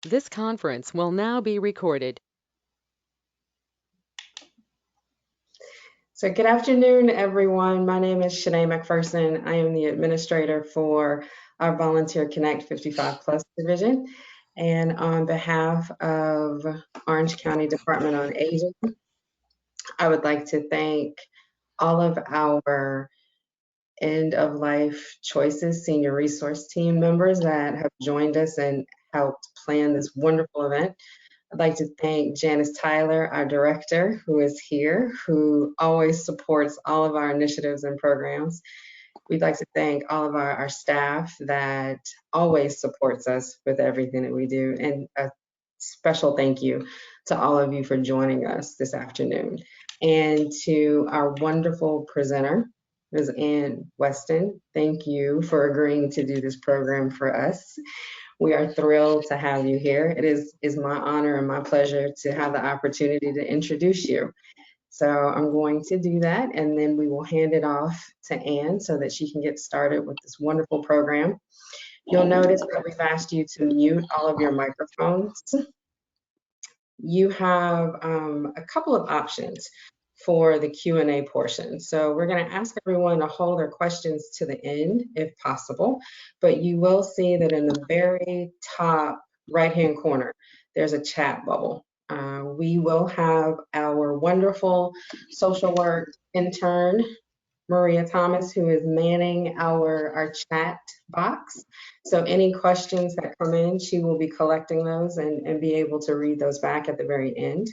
This conference will now be recorded. So good afternoon, everyone. My name is Shanae McPherson. I am the administrator for our Volunteer Connect 55 Plus division. And on behalf of Orange County Department on Aging, I would like to thank all of our end of life choices senior resource team members that have joined us and helped plan this wonderful event. I'd like to thank Janice Tyler, our director, who is here, who always supports all of our initiatives and programs. We'd like to thank all of our staff that always supports us with everything that we do. And a special thank you to all of you for joining us this afternoon. And to our wonderful presenter, Ms. Ann Weston, thank you for agreeing to do this program for us. We are thrilled to have you here. It is my honor and my pleasure to have the opportunity to introduce you. So I'm going to do that, and then we will hand it off to Anne so that she can get started with this wonderful program. You'll notice that we've asked you to mute all of your microphones. You have a couple of options for the Q&A portion. So we're going to ask everyone to hold their questions to the end if possible, but you will see that in the very top right-hand corner, there's a chat bubble. We will have our wonderful social work intern, Maria Thomas, who is manning our chat box. So any questions that come in, she will be collecting those and be able to read those back at the very end.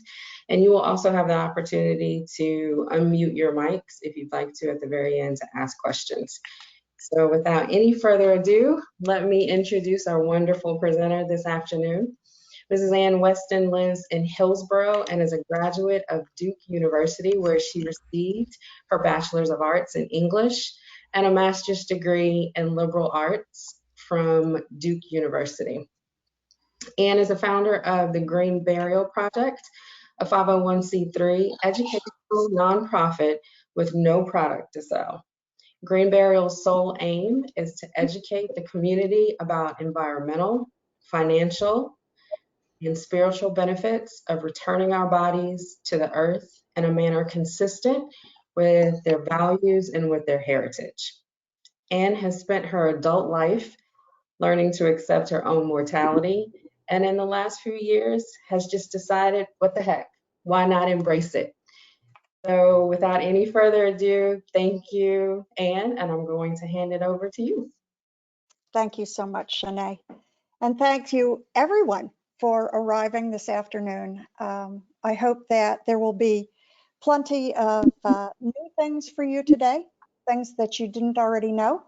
And you will also have the opportunity to unmute your mics if you'd like to at the very end to ask questions. So without any further ado, let me introduce our wonderful presenter this afternoon. Mrs. Ann Weston lives in Hillsborough and is a graduate of Duke University, where she received her Bachelor's of Arts in English and a master's degree in liberal arts from Duke University. Ann is a founder of the Green Burial Project, a 501c3 educational nonprofit with no product to sell. Green Burial's sole aim is to educate the community about environmental, financial, and spiritual benefits of returning our bodies to the earth in a manner consistent with their values and with their heritage. Anne has spent her adult life learning to accept her own mortality, and in the last few years has just decided, what the heck, why not embrace it? So without any further ado, thank you, Anne, and I'm going to hand it over to you. Thank you so much, Shanae. And thank you, everyone, for arriving this afternoon. I hope that there will be plenty of new things for you today, things that you didn't already know.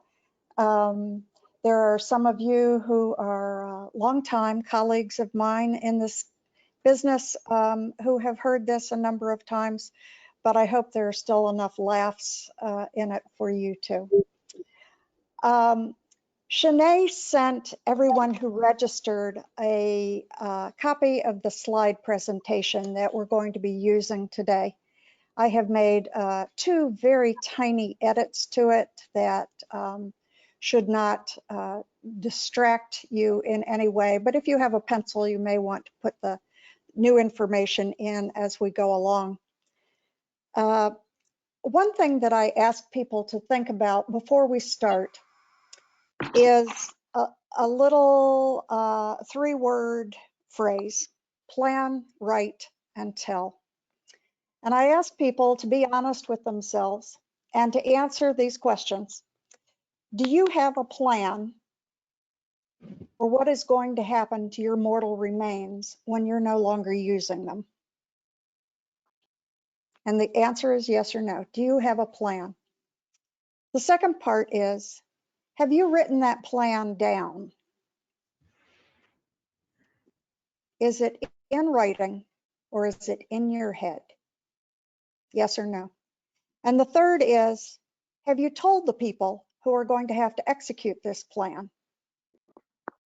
There are some of you who are longtime colleagues of mine in this business who have heard this a number of times, but I hope there are still enough laughs in it for you too. Shanae sent everyone who registered a copy of the slide presentation that we're going to be using today. I have made two very tiny edits to it that should not distract you in any way, but if you have a pencil, you may want to put the new information in as we go along. One thing that I ask people to think about before we start is a little three-word phrase: plan, write, and tell. And I ask people to be honest with themselves and to answer these questions. Do you have a plan for what is going to happen to your mortal remains when you're no longer using them? And the answer is yes or no. Do you have a plan? The second part is, have you written that plan down? Is it in writing or is it in your head? Yes or no? And the third is, have you told the people who are going to have to execute this plan?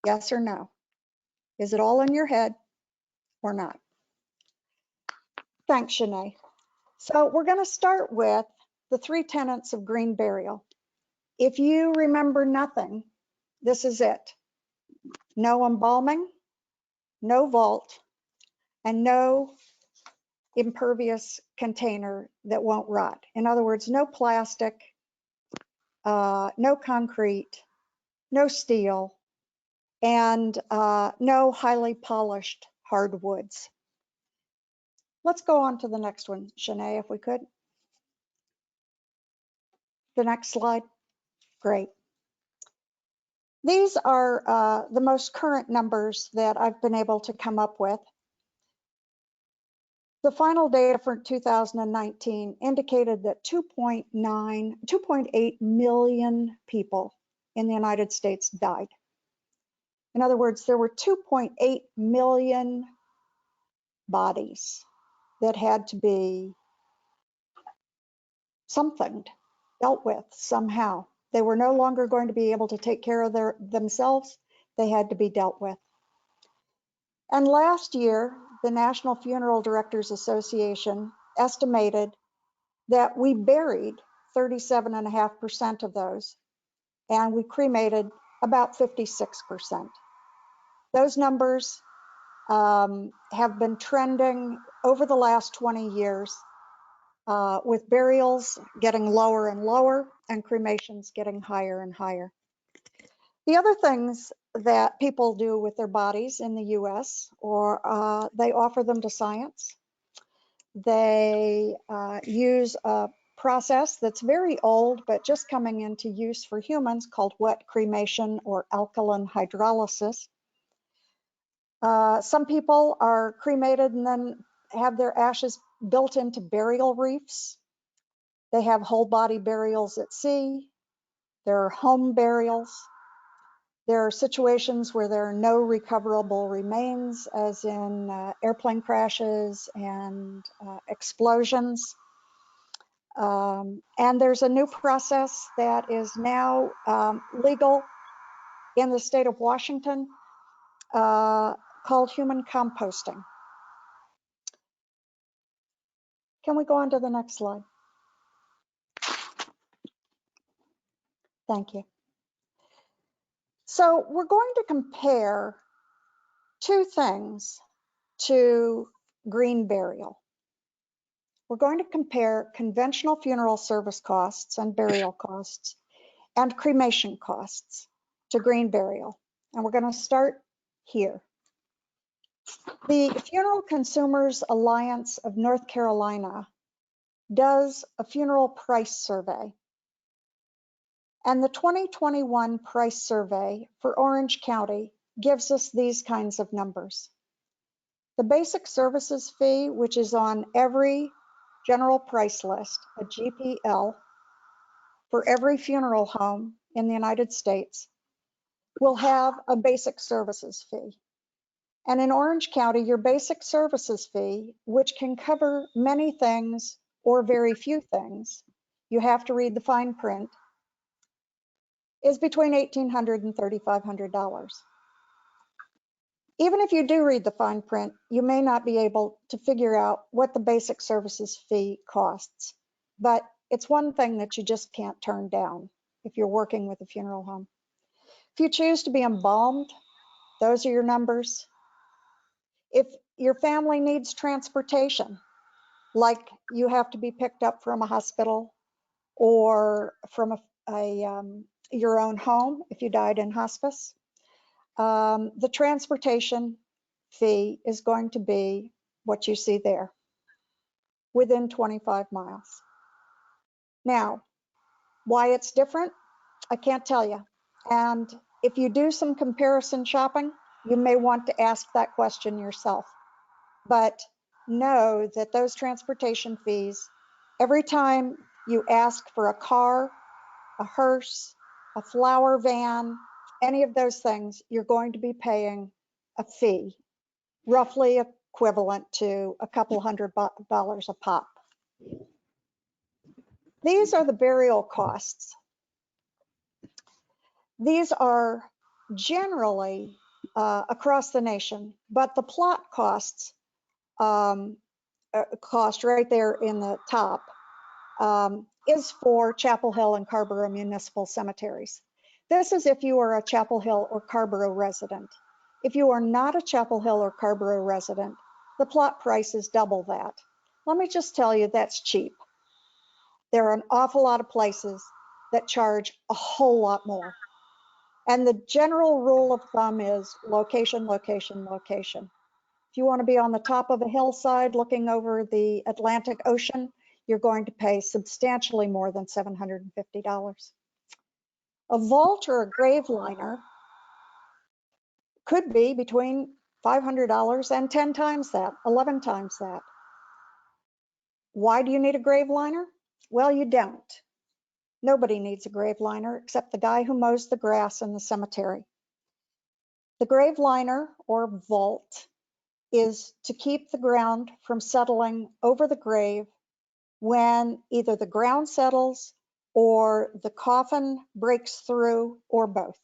Yes or no? Is it all in your head or not? Thanks, Shanae. So we're going to start with the 3 tenets of green burial. If you remember nothing, this is it. No embalming, no vault, and no impervious container that won't rot. In other words, no plastic, no concrete, no steel, and no highly polished hardwoods. Let's go on to the next one, Shanae, if we could. The next slide. Great. These are the most current numbers that I've been able to come up with. The final data for 2019 indicated that 2.8 million people in the United States died. In other words, there were 2.8 million bodies that had to be dealt with somehow. They were no longer going to be able to take care of themselves. They had to be dealt with. And last year, the National Funeral Directors Association estimated that we buried 37.5% of those, and we cremated about 56%. Those numbers have been trending over the last 20 years, with burials getting lower and lower and cremations getting higher and higher. The other things that people do with their bodies in the US, or they offer them to science. They use a process that's very old, but just coming into use for humans, called wet cremation or alkaline hydrolysis. Some people are cremated and then have their ashes built into burial reefs. They have whole body burials at sea. There are home burials. There are situations where there are no recoverable remains, as in airplane crashes and explosions. And there's a new process that is now legal in the state of Washington called human composting. Can we go on to the next slide? Thank you. So we're going to compare two things to green burial. We're going to compare conventional funeral service costs and burial costs and cremation costs to green burial. And we're going to start here. The Funeral Consumers Alliance of North Carolina does a funeral price survey. And the 2021 price survey for Orange County gives us these kinds of numbers. The basic services fee, which is on every general price list, a GPL, for every funeral home in the United States, will have a basic services fee. And in Orange County, your basic services fee, which can cover many things or very few things, you have to read the fine print, is between $1,800 and $3,500. Even if you do read the fine print, you may not be able to figure out what the basic services fee costs. But it's one thing that you just can't turn down if you're working with a funeral home. If you choose to be embalmed, those are your numbers. If your family needs transportation, like you have to be picked up from a hospital or from your own home if you died in hospice, the transportation fee is going to be what you see there, within 25 miles. Now, why it's different, I can't tell you. And if you do some comparison shopping, you may want to ask that question yourself. But know that those transportation fees, every time you ask for a car, a hearse, a flower van, any of those things, you're going to be paying a fee, roughly equivalent to a couple $100 a pop. These are the burial costs. These are generally across the nation, but the plot costs, cost right there in the top, is for Chapel Hill and Carrboro municipal cemeteries. This is if you are a Chapel Hill or Carrboro resident. If you are not a Chapel Hill or Carrboro resident, the plot price is double that. Let me just tell you, that's cheap. There are an awful lot of places that charge a whole lot more. And the general rule of thumb is location, location, location. If you want to be on the top of a hillside looking over the Atlantic Ocean, you're going to pay substantially more than $750. A vault or a grave liner could be between $500 and 10 times that, 11 times that. Why do you need a grave liner? Well, you don't. Nobody needs a grave liner except the guy who mows the grass in the cemetery. The grave liner or vault is to keep the ground from settling over the grave when either the ground settles or the coffin breaks through, or both.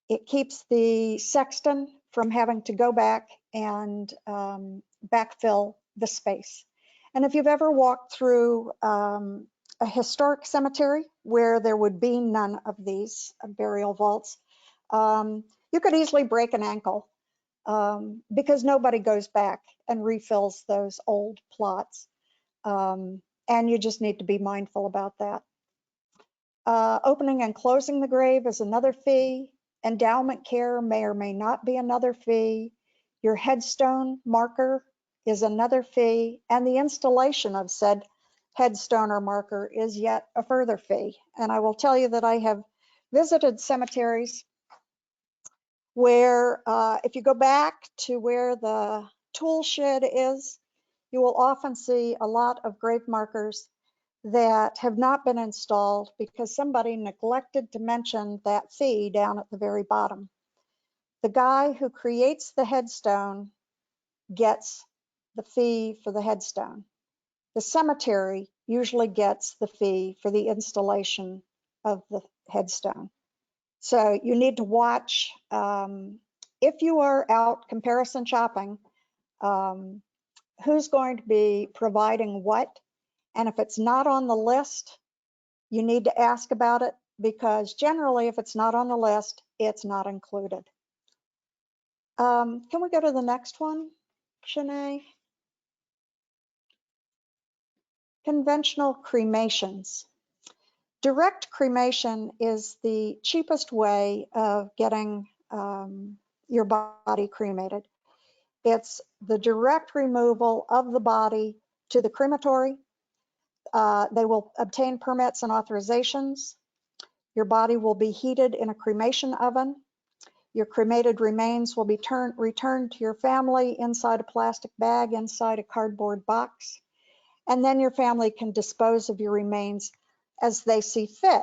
It keeps the sexton from having to go back and backfill the space. And if you've ever walked through a historic cemetery where there would be none of these burial vaults, you could easily break an ankle because nobody goes back and refills those old plots. And you just need to be mindful about that. Opening and closing the grave is another fee. Endowment care may or may not be another fee. Your headstone marker is another fee. And the installation of said headstone or marker is yet a further fee. And I will tell you that I have visited cemeteries where if you go back to where the tool shed is, you will often see a lot of grave markers that have not been installed because somebody neglected to mention that fee down at the very bottom. The guy who creates the headstone gets the fee for the headstone. The cemetery usually gets the fee for the installation of the headstone. So you need to watch, if you are out comparison shopping, who's going to be providing what. And if it's not on the list, you need to ask about it, because generally if it's not on the list, it's not included. Can we go to the next one, Shanae? Conventional cremations. Direct cremation is the cheapest way of getting your body cremated. It's the direct removal of the body to the crematory. They will obtain permits and authorizations. Your body will be heated in a cremation oven. Your cremated remains will be returned to your family inside a plastic bag, inside a cardboard box. And then your family can dispose of your remains as they see fit.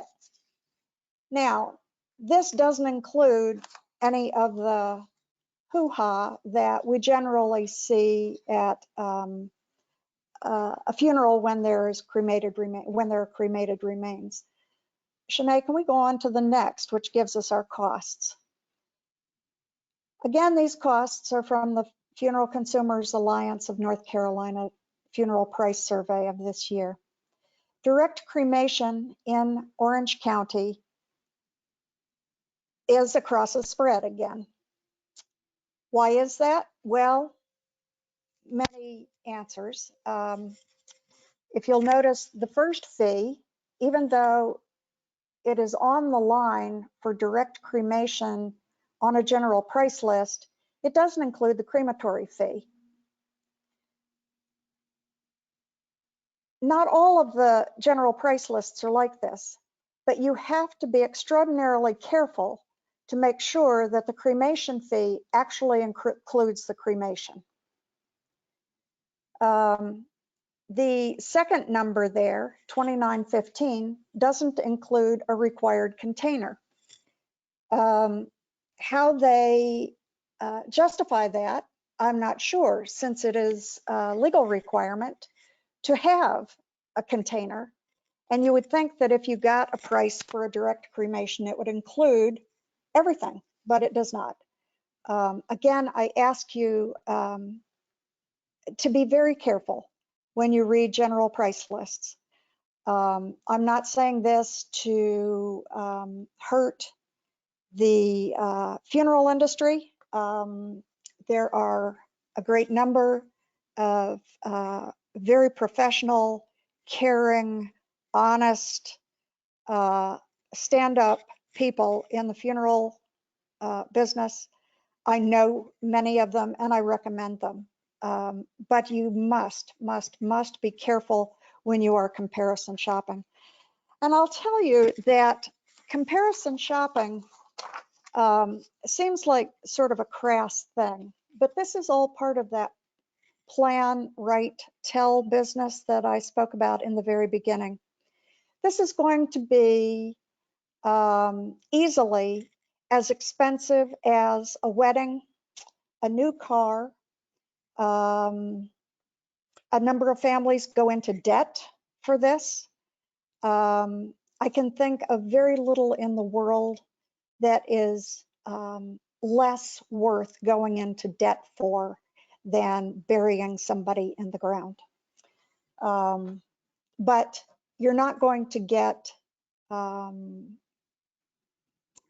Now, this doesn't include any of the hoo-ha that we generally see at a funeral when there are cremated remains. Shanae, can we go on to the next, which gives us our costs? Again, these costs are from the Funeral Consumers Alliance of North Carolina Funeral Price Survey of this year. Direct cremation in Orange County is across the spread again. Why is that? Well, many answers. If you'll notice, the first fee, even though it is on the line for direct cremation on a general price list, it doesn't include the crematory fee. Not all of the general price lists are like this, but you have to be extraordinarily careful to make sure that the cremation fee actually includes the cremation. The second number there, $29.15, doesn't include a required container. How they justify that, I'm not sure, since it is a legal requirement to have a container. And you would think that if you got a price for a direct cremation, it would include everything, but it does not. Again, I ask you to be very careful when you read general price lists. I'm not saying this to hurt The funeral industry, there are a great number of very professional, caring, honest, stand-up people in the funeral business. I know many of them and I recommend them. But you must be careful when you are comparison shopping. And I'll tell you that comparison shopping seems like sort of a crass thing, but this is all part of that plan, write, tell business that I spoke about in the very beginning. This is going to be easily as expensive as a wedding, a new car. A number of families go into debt for this. I can think of very little in the world that is less worth going into debt for than burying somebody in the ground. But you're not going to get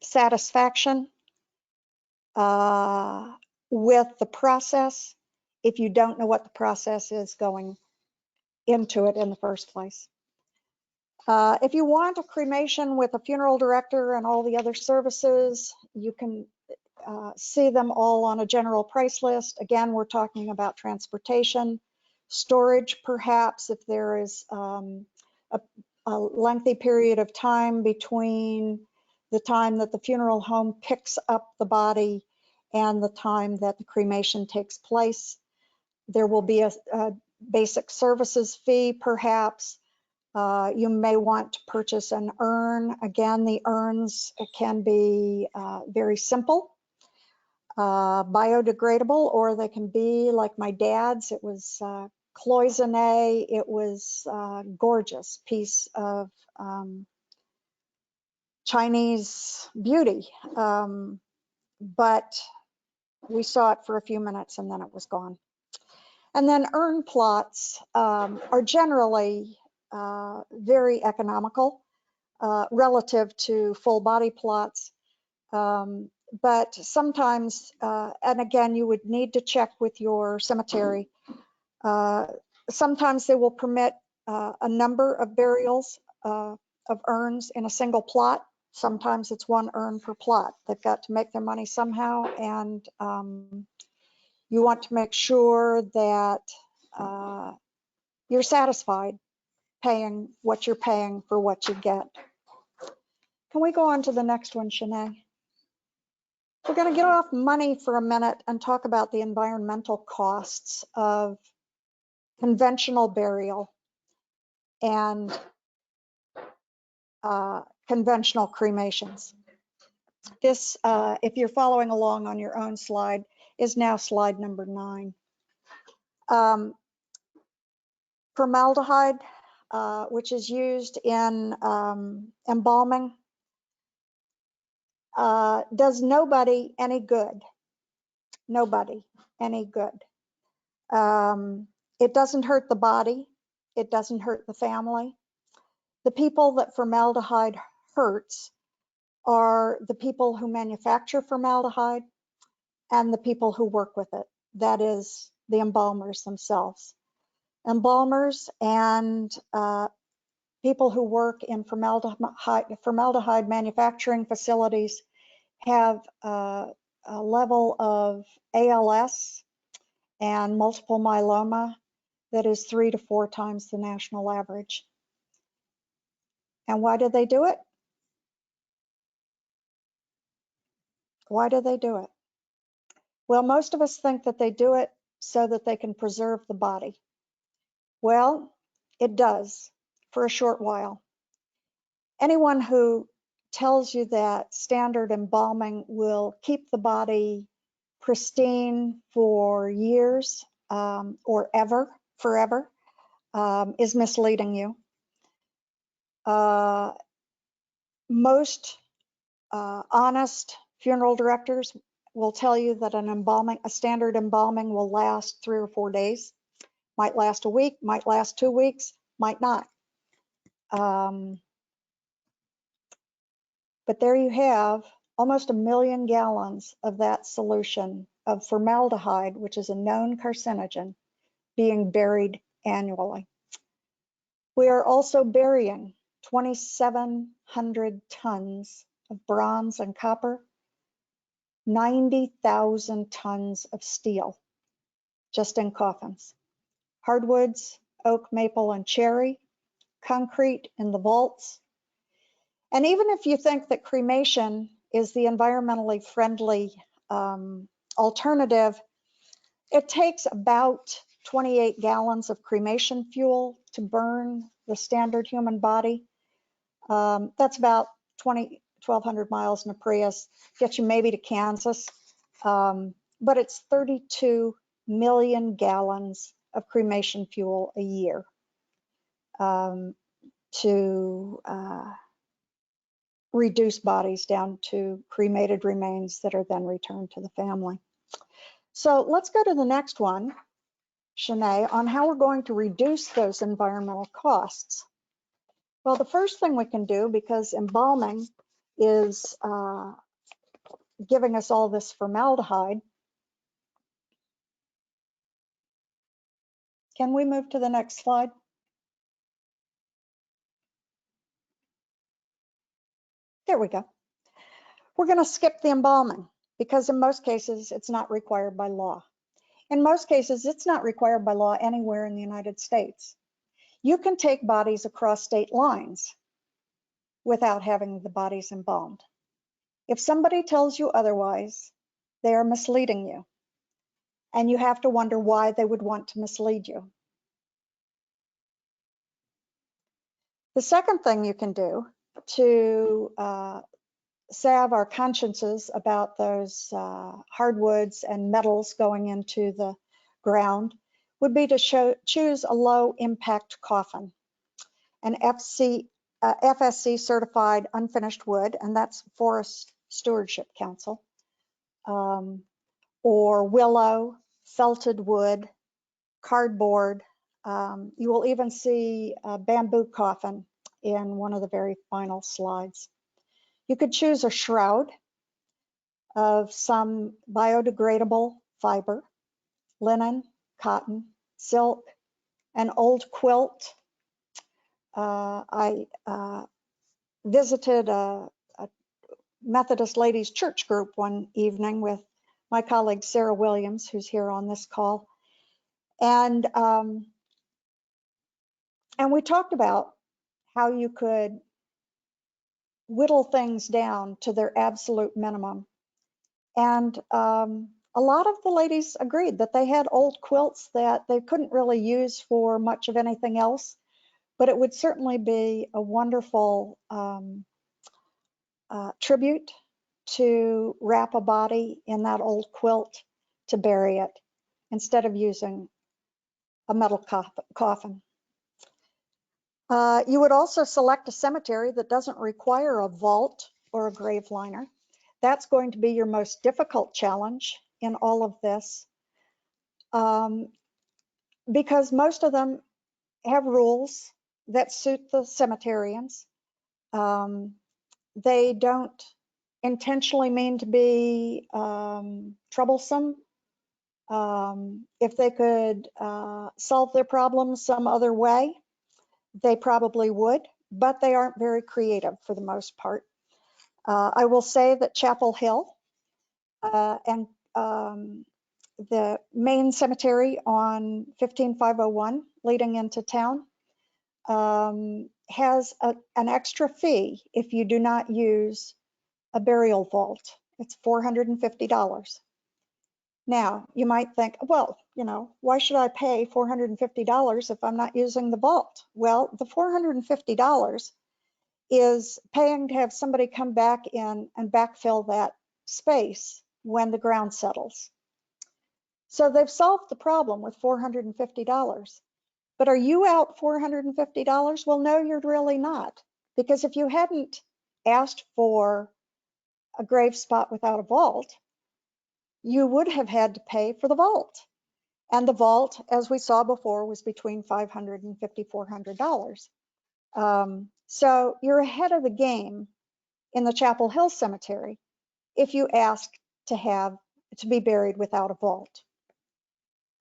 satisfaction with the process if you don't know what the process is going into it in the first place. If you want a cremation with a funeral director and all the other services, you can see them all on a general price list. Again, we're talking about transportation, storage, perhaps if there is a lengthy period of time between the time that the funeral home picks up the body and the time that the cremation takes place. There will be a basic services fee, perhaps. You may want to purchase an urn. Again, the urns can be very simple, biodegradable, or they can be like my dad's. It was cloisonné. It was a gorgeous piece of Chinese beauty, but we saw it for a few minutes and then it was gone. And then urn plots are generally very economical relative to full body plots. But sometimes, and again, you would need to check with your cemetery. Sometimes they will permit a number of burials of urns in a single plot. Sometimes it's one urn per plot. They've got to make their money somehow, and you want to make sure that you're satisfied paying what you're paying for what you get. Can we go on to the next one, Shanae? We're going to get off money for a minute and talk about the environmental costs of conventional burial and conventional cremations. This, if you're following along on your own slide, is now slide number 9. Formaldehyde, which is used in embalming, does nobody any good. Nobody any good. It doesn't hurt the body. It doesn't hurt the family. The people that formaldehyde hurts are the people who manufacture formaldehyde and the people who work with it. That is the embalmers themselves. Embalmers and people who work in formaldehyde manufacturing facilities have a level of ALS and multiple myeloma that is 3 to 4 times the national average. And why do they do it? Why do they do it? Well, most of us think that they do it so that they can preserve the body. Well, it does for a short while. Anyone who tells you that standard embalming will keep the body pristine for years or forever, is misleading you. Most honest funeral directors will tell you that a standard embalming will last 3 or 4 days, might last a week, might last 2 weeks, might not. But there you have almost 1 million gallons of that solution of formaldehyde, which is a known carcinogen, being buried annually. We are also burying 2,700 tons of bronze and copper, 90,000 tons of steel, just in coffins. Hardwoods, oak, maple, and cherry, concrete in the vaults. And even if you think that cremation is the environmentally friendly alternative, it takes about 28 gallons of cremation fuel to burn the standard human body. That's about 1,200 miles in a Prius, gets you maybe to Kansas. But it's 32 million gallons of cremation fuel a year to reduce bodies down to cremated remains that are then returned to the family. So let's go to the next one, Shanae, on how we're going to reduce those environmental costs. Well, the first thing we can do, because embalming is giving us all this formaldehyde. Can we move to the next slide? There we go. We're going to skip the embalming because in most cases it's not required by law. In most cases, it's not required by law anywhere in the United States. You can take bodies across state lines without having the bodies embalmed. If somebody tells you otherwise, they are misleading you. And you have to wonder why they would want to mislead you. The second thing you can do to salve our consciences about those hardwoods and metals going into the ground would be to choose a low impact coffin, an FSC certified unfinished wood, and that's Forest Stewardship Council, or willow, felted wood, cardboard. You will even see a bamboo coffin in one of the very final slides. You could choose a shroud of some biodegradable fiber, linen, cotton, silk, an old quilt. I visited a Methodist Ladies Church group one evening with my colleague Sarah Williams, who's here on this call. And we talked about how you could whittle things down to their absolute minimum. And a lot of the ladies agreed that they had old quilts that they couldn't really use for much of anything else, but it would certainly be a wonderful tribute to wrap a body in that old quilt to bury it instead of using a metal coffin. You would also select a cemetery that doesn't require a vault or a grave liner. That's going to be your most difficult challenge in all of this, because most of them have rules that suit the cemeterians. They don't intentionally mean to be troublesome. If they could solve their problems some other way, they probably would, but they aren't very creative for the most part. I will say that Chapel Hill and the main cemetery on 15501 leading into town has an extra fee if you do not use a burial vault. It's $450. Now, you might think, well, you know, why should I pay $450 if I'm not using the vault? Well, the $450 is paying to have somebody come back in and backfill that space when the ground settles. So they've solved the problem with $450. But are you out $450? Well, no, you're really not. Because if you hadn't asked for a grave spot without a vault, you would have had to pay for the vault. And the vault, as we saw before, was between $500 and $5,400. So you're ahead of the game in the Chapel Hill Cemetery if you ask to be buried without a vault.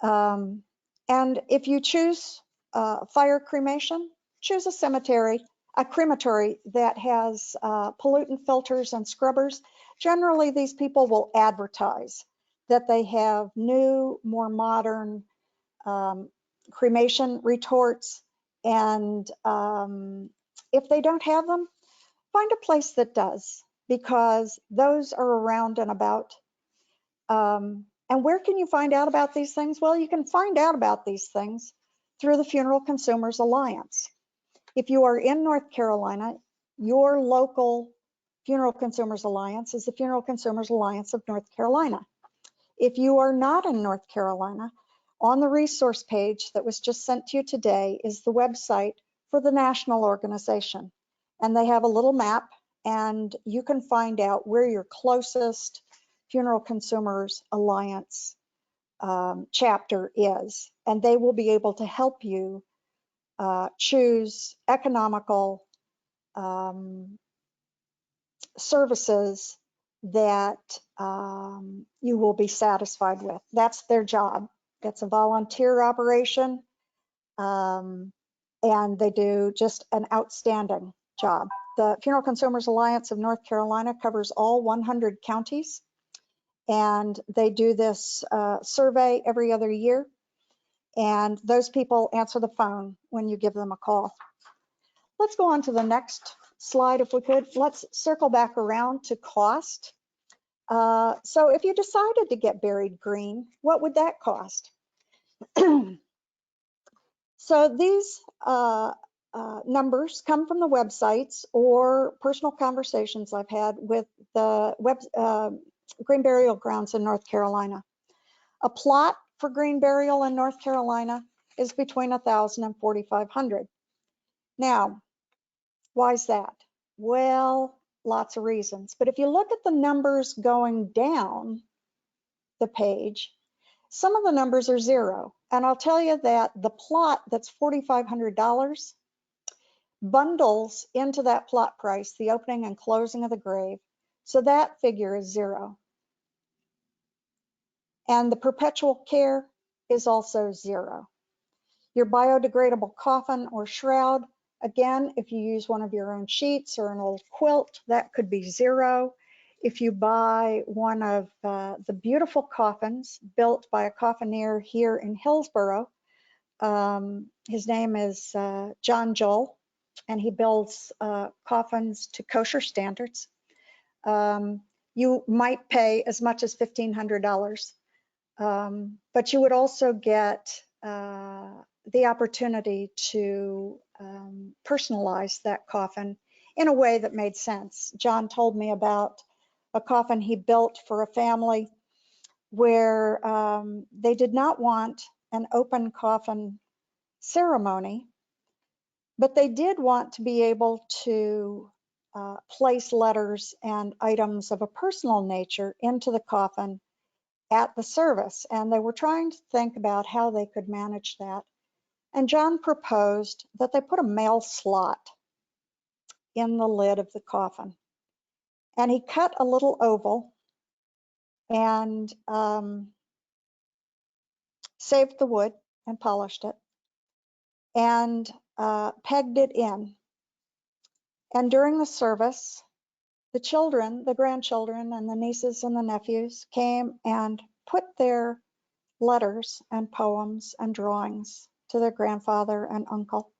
And if you choose fire cremation, choose a crematory that has pollutant filters and scrubbers. Generally, these people will advertise that they have new, more modern cremation retorts. And if they don't have them, find a place that does, because those are around and about. And where can you find out about these things? Well, you can find out about these things through the Funeral Consumers Alliance. If you are in North Carolina, your local Funeral Consumers Alliance is the Funeral Consumers Alliance of North Carolina. If you are not in North Carolina, on the resource page that was just sent to you today is the website for the national organization. And they have a little map, and you can find out where your closest Funeral Consumers Alliance chapter is, and they will be able to help you choose economical services that you will be satisfied with. That's their job. It's a volunteer operation, and they do just an outstanding job. The Funeral Consumers Alliance of North Carolina covers all 100 counties, and they do this survey every other year, and those people answer the phone when you give them a call. Let's go on to the next slide if we could. Let's circle back around to cost. So if you decided to get buried green, what would that cost? So these numbers come from the websites or personal conversations I've had with the green burial grounds in North Carolina. A plot for green burial in North Carolina is between $1,000 and $4,500. Now, why is that? Well, lots of reasons. But if you look at the numbers going down the page, some of the numbers are zero. And I'll tell you that the plot that's $4,500 bundles into that plot price the opening and closing of the grave. So that figure is zero. And the perpetual care is also zero. Your biodegradable coffin or shroud, again, if you use one of your own sheets or an old quilt, that could be zero. If you buy one of the beautiful coffins built by a coffineer here in Hillsborough, his name is John Joel, and he builds coffins to kosher standards. You might pay as much as $1,500, but you would also get the opportunity to personalize that coffin in a way that made sense. John told me about a coffin he built for a family where they did not want an open coffin ceremony, but they did want to be able to place letters and items of a personal nature into the coffin at the service. And they were trying to think about how they could manage that. And John proposed that they put a mail slot in the lid of the coffin. And he cut a little oval and saved the wood and polished it and pegged it in. And during the service, the children, the grandchildren, and the nieces and the nephews came and put their letters and poems and drawings to their grandfather and uncle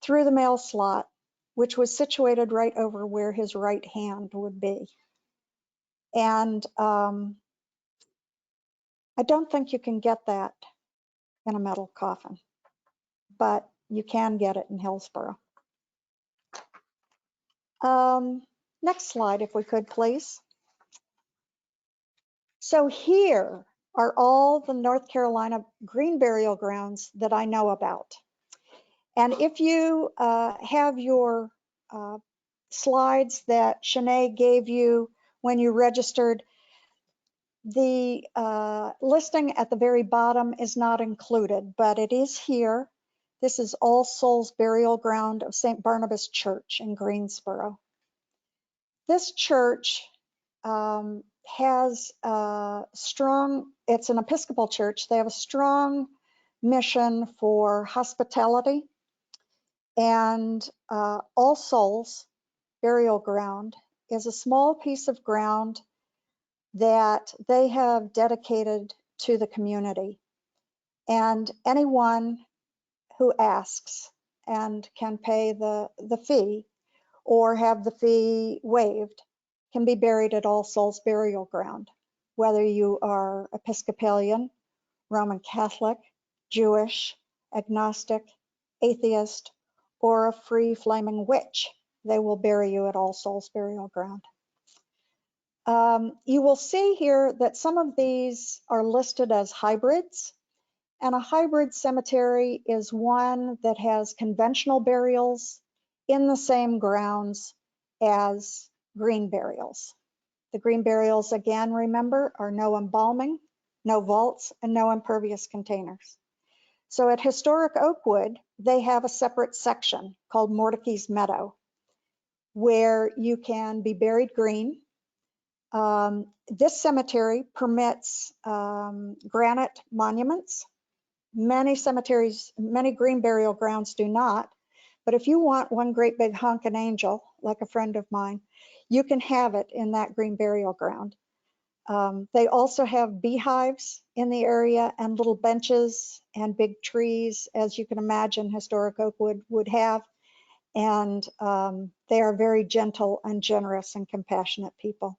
through the mail slot, which was situated right over where his right hand would be. And I don't think you can get that in a metal coffin, but you can get it in Hillsborough. Next slide, if we could, please. So here are all the North Carolina green burial grounds that I know about. And if you have your slides that Shanae gave you when you registered, the listing at the very bottom is not included, but it is here. This is All Souls Burial Ground of St. Barnabas Church in Greensboro. This church has a strong, it's an Episcopal church. They have a strong mission for hospitality, and All Souls Burial Ground is a small piece of ground that they have dedicated to the community. And anyone who asks and can pay the fee or have the fee waived can be buried at All Souls Burial Ground, whether you are Episcopalian, Roman Catholic, Jewish, agnostic, atheist, or a free flaming witch. They will bury you at All Souls Burial Ground. You will see here that some of these are listed as hybrids, and a hybrid cemetery is one that has conventional burials in the same grounds as green burials. The green burials, again, remember, are no embalming, no vaults, and no impervious containers. So at Historic Oakwood, they have a separate section called Mordecai's Meadow, where you can be buried green. This cemetery permits granite monuments. Many cemeteries, many green burial grounds do not. But if you want one great big honkin' angel, like a friend of mine, you can have it in that green burial ground. They also have beehives in the area and little benches and big trees, as you can imagine Historic Oakwood would have. And they are very gentle and generous and compassionate people.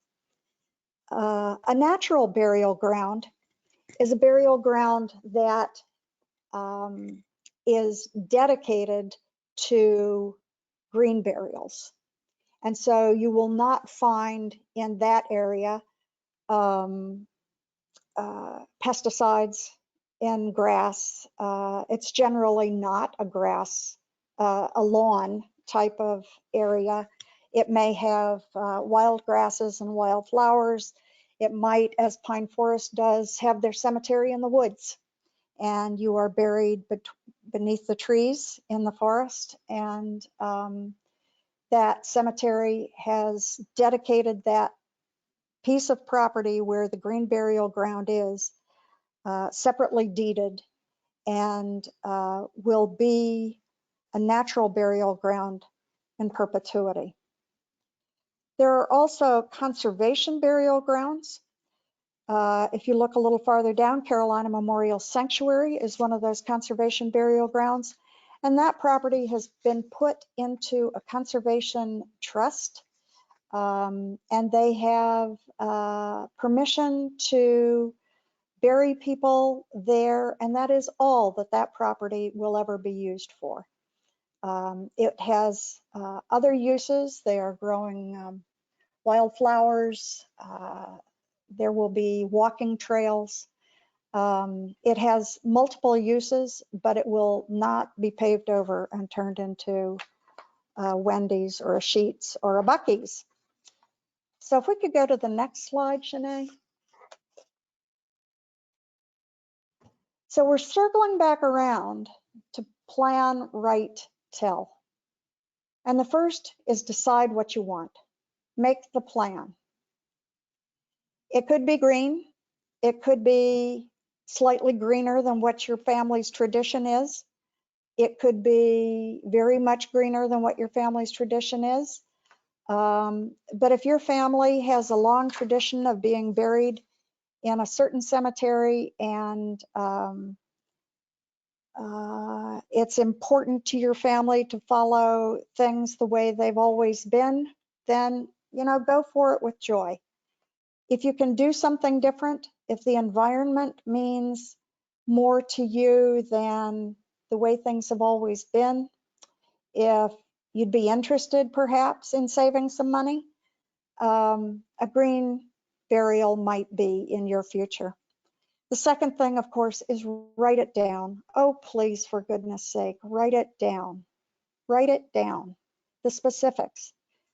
A natural burial ground is a burial ground that is dedicated to green burials. And so you will not find in that area pesticides in grass. It's generally not a grass, a lawn type of area. It may have wild grasses and wild flowers. It might, as Pine Forest does, have their cemetery in the woods, and you are buried beneath the trees in the forest. And that cemetery has dedicated that piece of property where the green burial ground is separately deeded, and will be a natural burial ground in perpetuity. There are also conservation burial grounds. If you look a little farther down, Carolina Memorial Sanctuary is one of those conservation burial grounds, and that property has been put into a conservation trust, and they have permission to bury people there, and that is all that that property will ever be used for. It has other uses. They are growing wildflowers. There will be walking trails. It has multiple uses, but it will not be paved over and turned into Wendy's or a Sheetz or a Buc-ee's. So if we could go to the next slide, Shanae. So we're circling back around to plan, write, tell. And the first is decide what you want. Make the plan. It could be green. It could be slightly greener than what your family's tradition is. It could be very much greener than what your family's tradition is. But if your family has a long tradition of being buried in a certain cemetery, and it's important to your family to follow things the way they've always been, then, you know, go for it with joy. If you can do something different, if the environment means more to you than the way things have always been, if you'd be interested perhaps in saving some money, a green burial might be in your future. The second thing, of course, is write it down. Oh, please, for goodness sake, write it down. Write it down. The specifics.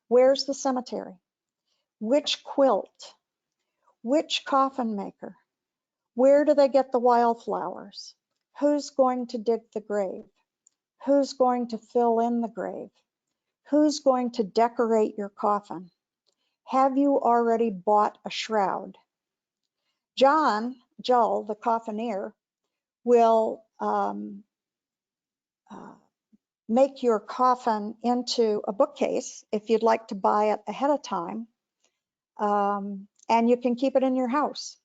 Where's the cemetery? Which quilt? Which coffin maker? Where do they get the wildflowers? Who's going to dig the grave? Who's going to fill in the grave? Who's going to decorate your coffin? have you already bought a shroud? Joel, the coffineer, will make your coffin into a bookcase if you'd like to buy it ahead of time, and you can keep it in your house.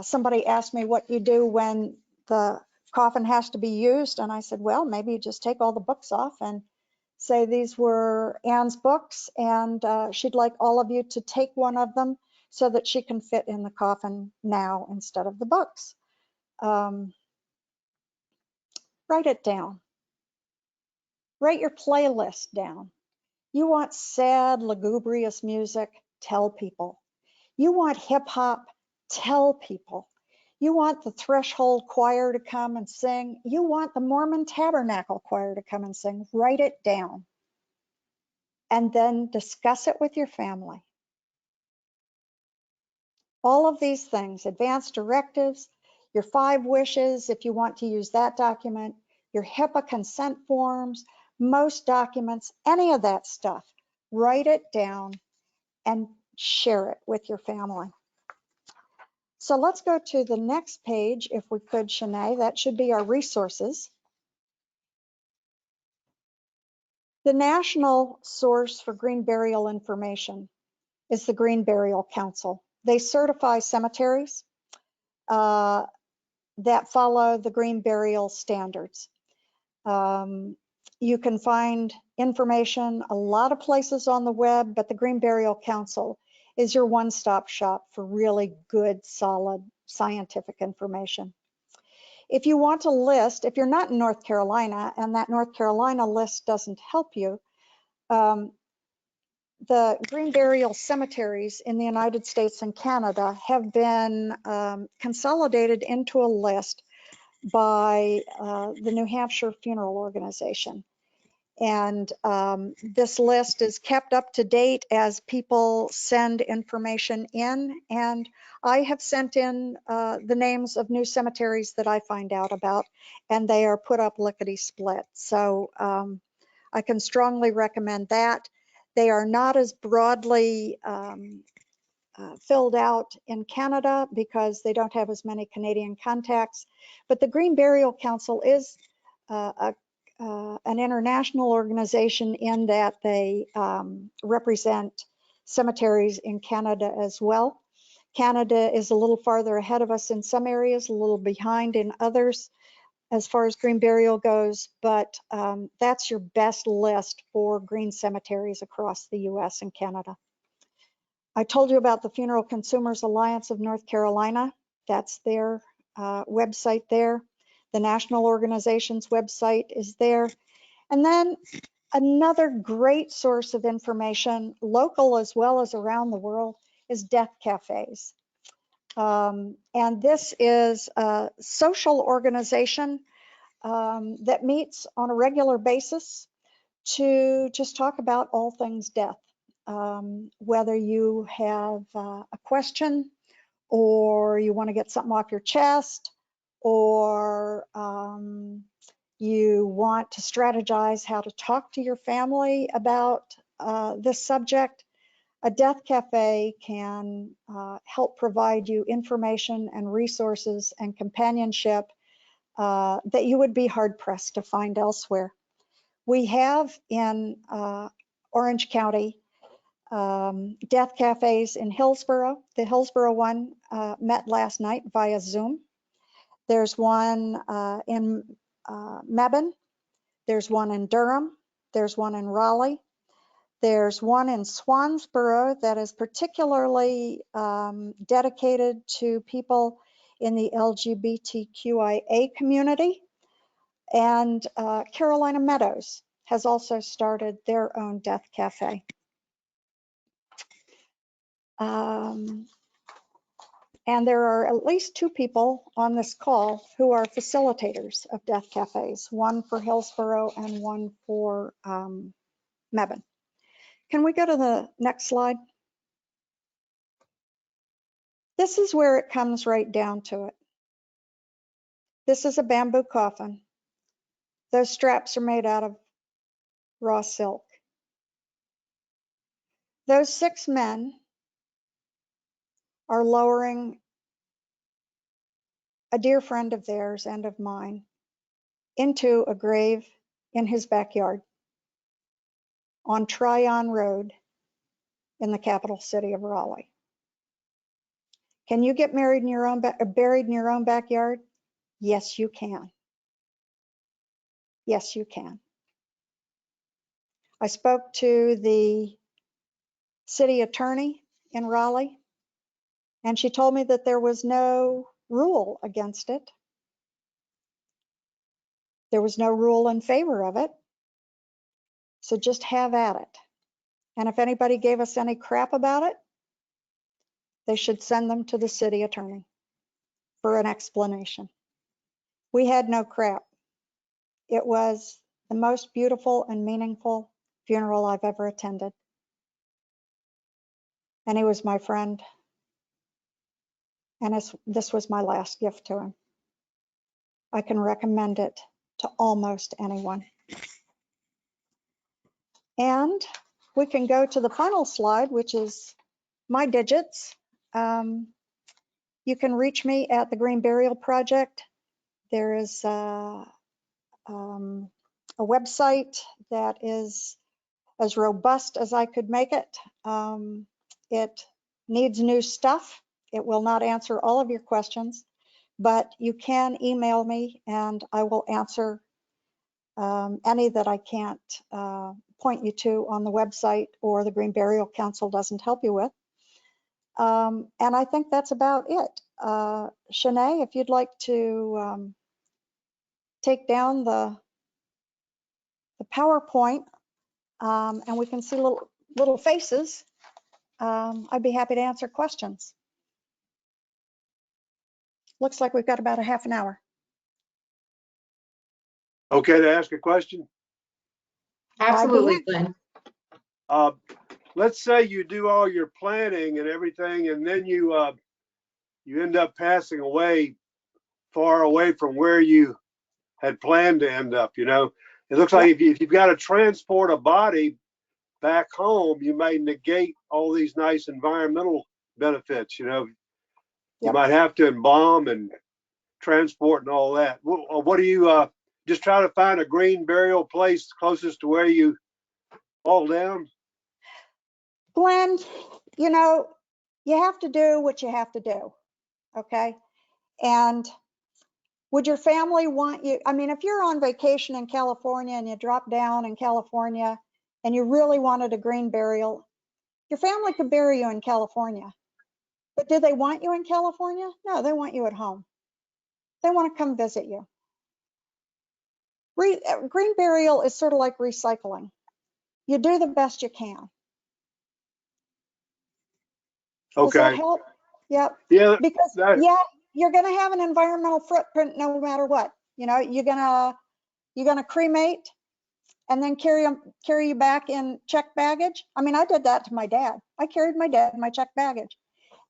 Somebody asked me what you do when the coffin has to be used, and I said, well, maybe you just take all the books off and say these were Anne's books, and she'd like all of you to take one of them so that she can fit in the coffin now instead of the books. Write it down. Write your playlist down. You want sad, lugubrious music? Tell people. You want hip hop? Tell people. You want the Threshold Choir to come and sing? You want the Mormon Tabernacle Choir to come and sing? Write it down. And then discuss it with your family. All of these things, advance directives, your 5 wishes, if you want to use that document, your HIPAA consent forms, most documents, any of that stuff, write it down and share it with your family. So let's go to the next page, if we could, Shanae. That should be our resources. The national source for green burial information is the Green Burial Council. They certify cemeteries that follow the green burial standards. You can find information a lot of places on the web, but the Green Burial Council is your one-stop shop for really good, solid scientific information. If you want a list, if you're not in North Carolina and that North Carolina list doesn't help you, the green burial cemeteries in the United States and Canada have been consolidated into a list by the New Hampshire Funeral Organization. And this list is kept up to date as people send information in. And I have sent in the names of new cemeteries that I find out about, and they are put up lickety split. So I can strongly recommend that. They are not as broadly filled out in Canada because they don't have as many Canadian contacts. But the Green Burial Council is an international organization in that they represent cemeteries in Canada as well. Canada is a little farther ahead of us in some areas, a little behind in others as far as green burial goes, but that's your best list for green cemeteries across the US and Canada. I told you about the Funeral Consumers Alliance of North Carolina. That's their website there. The national organization's website is there. And then another great source of information, local as well as around the world, is death cafes. And this is a social organization that meets on a regular basis to just talk about all things death. Whether you have a question or you want to get something off your chest, or you want to strategize how to talk to your family about this subject, a death cafe can help provide you information and resources and companionship that you would be hard pressed to find elsewhere. We have in Orange County death cafes in Hillsborough. The Hillsborough one met last night via Zoom. There's one in Mebane. There's one in Durham. There's one in Raleigh. There's one in Swansboro that is particularly dedicated to people in the LGBTQIA community. And Carolina Meadows has also started their own death cafe. And there are at least 2 people on this call who are facilitators of death cafes, one for Hillsborough and one for Mebane. Can we go to the next slide? This is where it comes right down to it. This is a bamboo coffin. Those straps are made out of raw silk. Those 6 men are lowering a dear friend of theirs and of mine into a grave in his backyard on Tryon Road in the capital city of Raleigh. Can you get married in your own buried in your own backyard? Yes, you can. Yes, you can. I spoke to the city attorney in Raleigh, and she told me that there was no rule against it. There was no rule in favor of it. So just have at it. And if anybody gave us any crap about it, they should send them to the city attorney for an explanation. We had no crap. It was the most beautiful and meaningful funeral I've ever attended. And he was my friend. And this was my last gift to him. I can recommend it to almost anyone. And we can go to the final slide, which is my digits. You can reach me at the Green Burial Project. There is a website that is as robust as I could make it. It needs new stuff. It will not answer all of your questions, but you can email me and I will answer any that I can't point you to on the website or the Green Burial Council doesn't help you with. And I think that's about it. Shanae, if you'd like to take down the PowerPoint and we can see little faces, I'd be happy to answer questions. Looks like we've got about a half an hour. Okay to ask a question? Absolutely, Glenn. Let's say you do all your planning and everything, and then you end up passing away far away from where you had planned to end up. You know, it looks like if you've got to transport a body back home, you may negate all these nice environmental benefits. You know, you might have to embalm and transport and all that. What do you just try to find a green burial place closest to where you fall down? Glenn, you know, you have to do what you have to do, okay? And would your family want you, I mean, if you're on vacation in California and you drop down in California and you really wanted a green burial, your family could bury you in California. But do they want you in California? No, they want you at home. They want to come visit you. Green burial is sort of like recycling. You do the best you can. Okay. Does that help? Yep. Yeah. Because yeah, you're going to have an environmental footprint no matter what. You know, you're gonna cremate and then carry you back in checked baggage. I mean, I did that to my dad. I carried my dad in my checked baggage.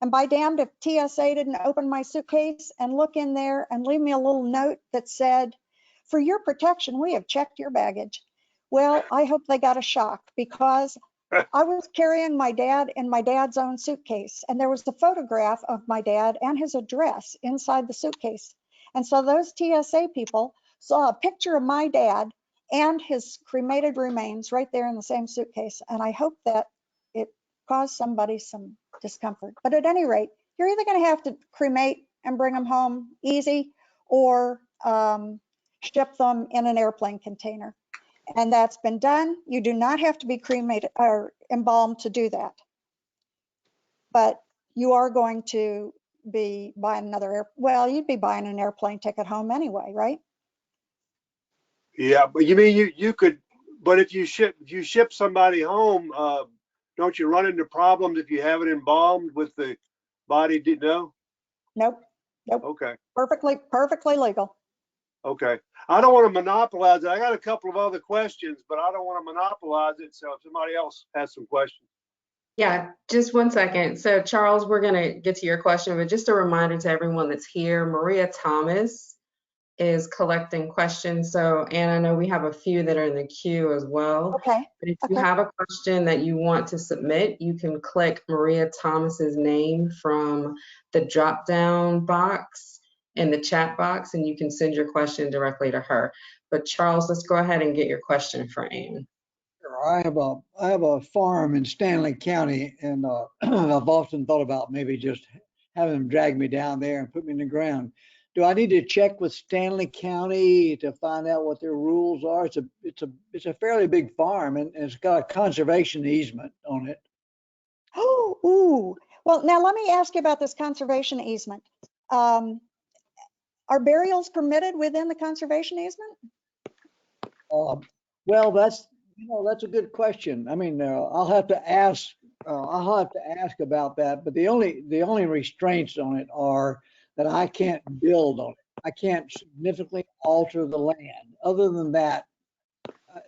And by damned if TSA didn't open my suitcase and look in there and leave me a little note that said, "For your protection, we have checked your baggage." Well, I hope they got a shock because I was carrying my dad in my dad's own suitcase, and there was a photograph of my dad and his address inside the suitcase. And so those TSA people saw a picture of my dad and his cremated remains right there in the same suitcase. And I hope that it caused somebody some discomfort. But at any rate, you're either going to have to cremate and bring them home easy or ship them in an airplane container. And that's been done. You do not have to be cremated or embalmed to do that. But you are going to be buying you'd be buying an airplane ticket home anyway, right? Yeah, but you mean you could, but if you ship somebody home, don't you run into problems if you have it embalmed with the body? No? Nope. Okay. Perfectly legal. Okay. I don't want to monopolize it. I got a couple of other questions, but I don't want to monopolize it. So if somebody else has some questions. Yeah, just one second. So Charles, we're going to get to your question, but just a reminder to everyone that's here, Maria Thomas is collecting questions. So, Anne, I know we have a few that are in the queue as well. Okay. But if you Okay. have a question that you want to submit, you can click Maria Thomas's name from the drop-down box in the chat box, and you can send your question directly to her. But Charles, let's go ahead and get your question for Anne. I have a farm in Stanley County, and I've often thought about maybe just having them drag me down there and put me in the ground. Do I need to check with Stanley County to find out what their rules are? It's a fairly big farm, and it's got a conservation easement on it. Oh, ooh. Well, now let me ask you about this conservation easement. Are burials permitted within the conservation easement? Well, that's a good question. I mean, I'll have to ask. I'll have to ask about that. But the only restraints on it are that I can't build on it. I can't significantly alter the land. Other than that,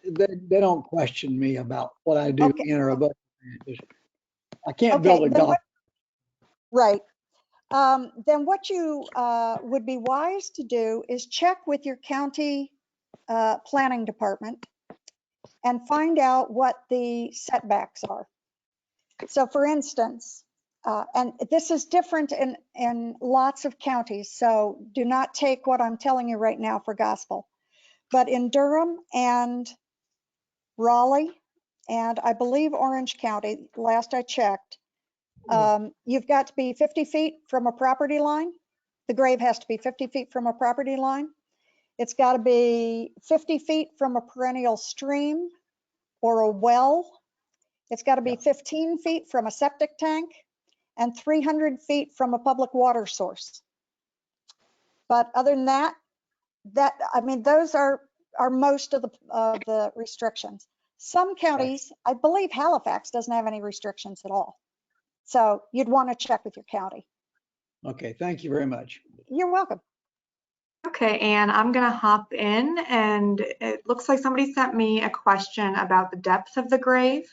they don't question me about what I do Okay. in or above. I can't Okay, build a then golf. right. Then what you would be wise to do is check with your county planning department and find out what the setbacks are. So for instance, and this is different in lots of counties, so do not take what I'm telling you right now for gospel. But in Durham and Raleigh, and I believe Orange County, last I checked, you've got to be 50 feet from a property line. The grave has to be 50 feet from a property line. It's got to be 50 feet from a perennial stream or a well. It's got to be 15 feet from a septic tank and 300 feet from a public water source. But other than that, I mean, those are most of the restrictions. Some counties, I believe Halifax doesn't have any restrictions at all. So you'd want to check with your county. Okay, thank you very much. You're welcome. Okay, Anne, I'm gonna hop in, and it looks like somebody sent me a question about the depth of the grave.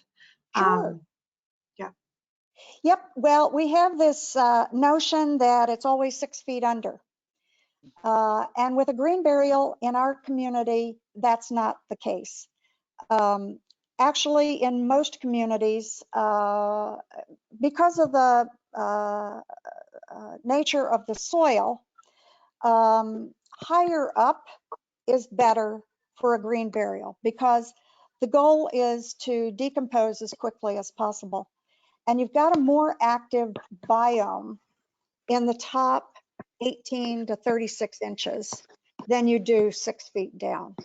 Sure. Yeah. Yep. Well, we have this notion that it's always 6 feet under. And with a green burial in our community, that's not the case. Actually, in most communities, because of the nature of the soil, higher up is better for a green burial because the goal is to decompose as quickly as possible. And you've got a more active biome in the top 18 to 36 inches than you do 6 feet down.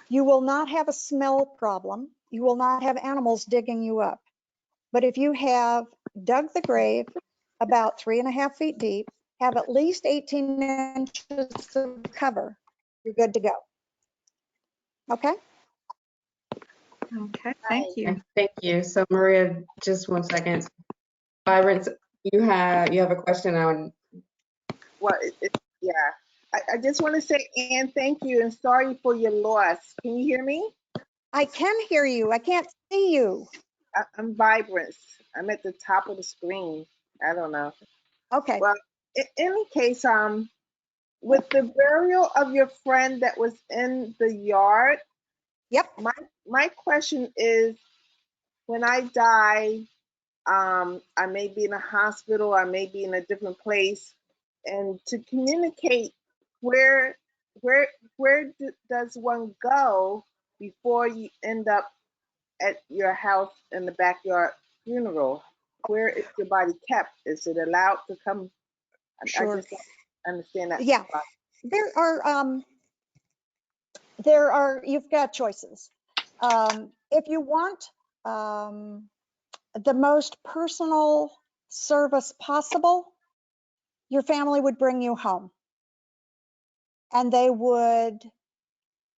You will not have a smell problem. You will not have animals digging you up. But if you have dug the grave about 3.5 feet deep, have at least 18 inches of cover, you're good to go. Okay? Okay, thank you. Thank you. So Maria, just 1 second. Byron, you have a question on. Well, yeah. I just want to say, Anne, thank you and sorry for your loss. Can you hear me? I can hear you. I can't see you. I'm Vibrance. I'm at the top of the screen. I don't know. Okay. Well, in any case, with the burial of your friend that was in the yard, Yep. my question is, when I die, I may be in a hospital, I may be in a different place, and to communicate where does one go before you end up at your house in the backyard funeral? Where is your body kept? Is it allowed to come? Sure. I just don't understand that. Yeah. There are, you've got choices. If you want the most personal service possible, your family would bring you home and they would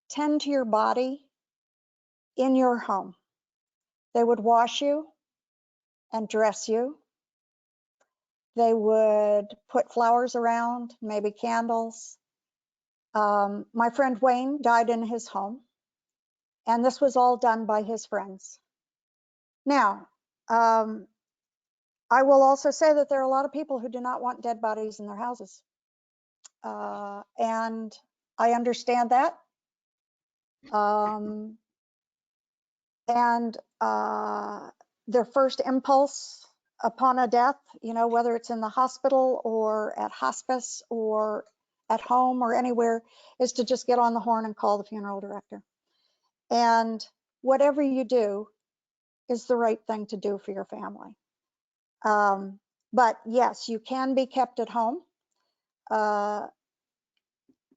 tend to your body in your home. They would wash you and dress you. They would put flowers around, maybe candles. My friend Wayne died in his home, and this was all done by his friends. Now, I will also say that there are a lot of people who do not want dead bodies in their houses. And I understand that. And their first impulse upon a death, you know, whether it's in the hospital or at hospice or at home or anywhere, is to just get on the horn and call the funeral director. And whatever you do is the right thing to do for your family. But yes, you can be kept at home.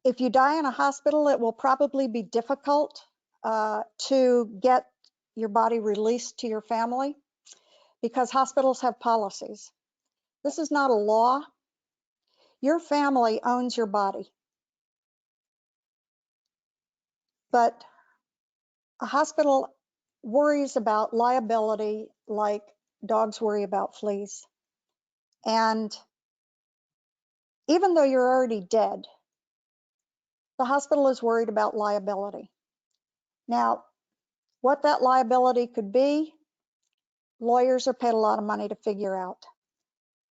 If you die in a hospital, it will probably be difficult to get your body released to your family because hospitals have policies. This is not a law. Your family owns your body. But a hospital worries about liability like dogs worry about fleas. And even though you're already dead, the hospital is worried about liability. Now, what that liability could be, lawyers are paid a lot of money to figure out.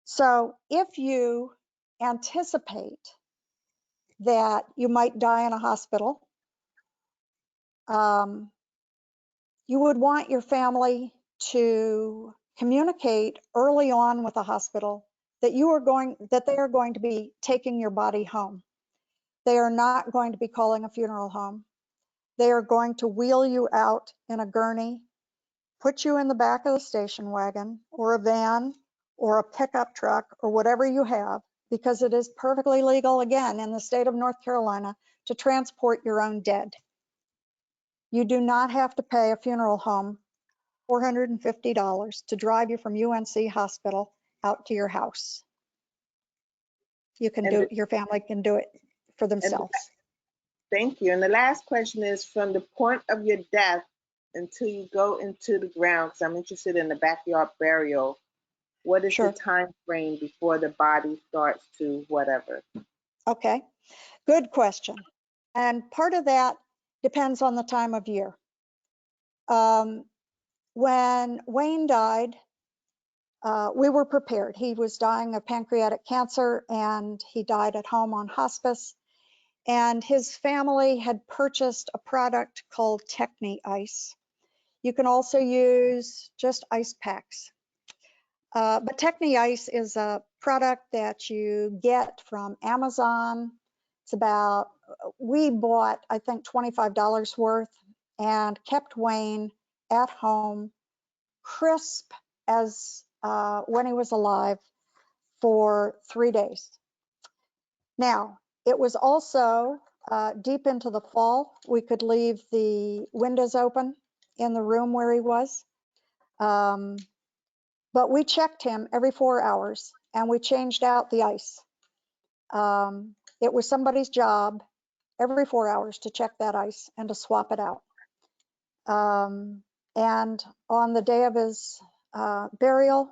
So if you anticipate that you might die in a hospital, you would want your family to communicate early on with the hospital that they are going to be taking your body home. They are not going to be calling a funeral home. They are going to wheel you out in a gurney, put you in the back of the station wagon or a van or a pickup truck or whatever you have, because it is perfectly legal, again, in the state of North Carolina to transport your own dead. You do not have to pay a funeral home $450 to drive you from UNC Hospital out to your house. You can do it, your family can do it for themselves. Thank you. And the last question is, from the point of your death until you go into the ground, because I'm interested in the backyard burial, what is Sure. the time frame before the body starts to whatever? Okay, good question. And part of that depends on the time of year. When Wayne died, we were prepared. He was dying of pancreatic cancer and he died at home on hospice. And his family had purchased a product called Techni Ice. You can also use just ice packs. But Techni Ice is a product that you get from Amazon. It's about, we bought, I think, $25 worth and kept Wayne at home, crisp as when he was alive, for 3 days. Now, it was also deep into the fall. We could leave the windows open in the room where he was. But we checked him every 4 hours and we changed out the ice. It was somebody's job every 4 hours to check that ice and to swap it out. And on the day of his burial,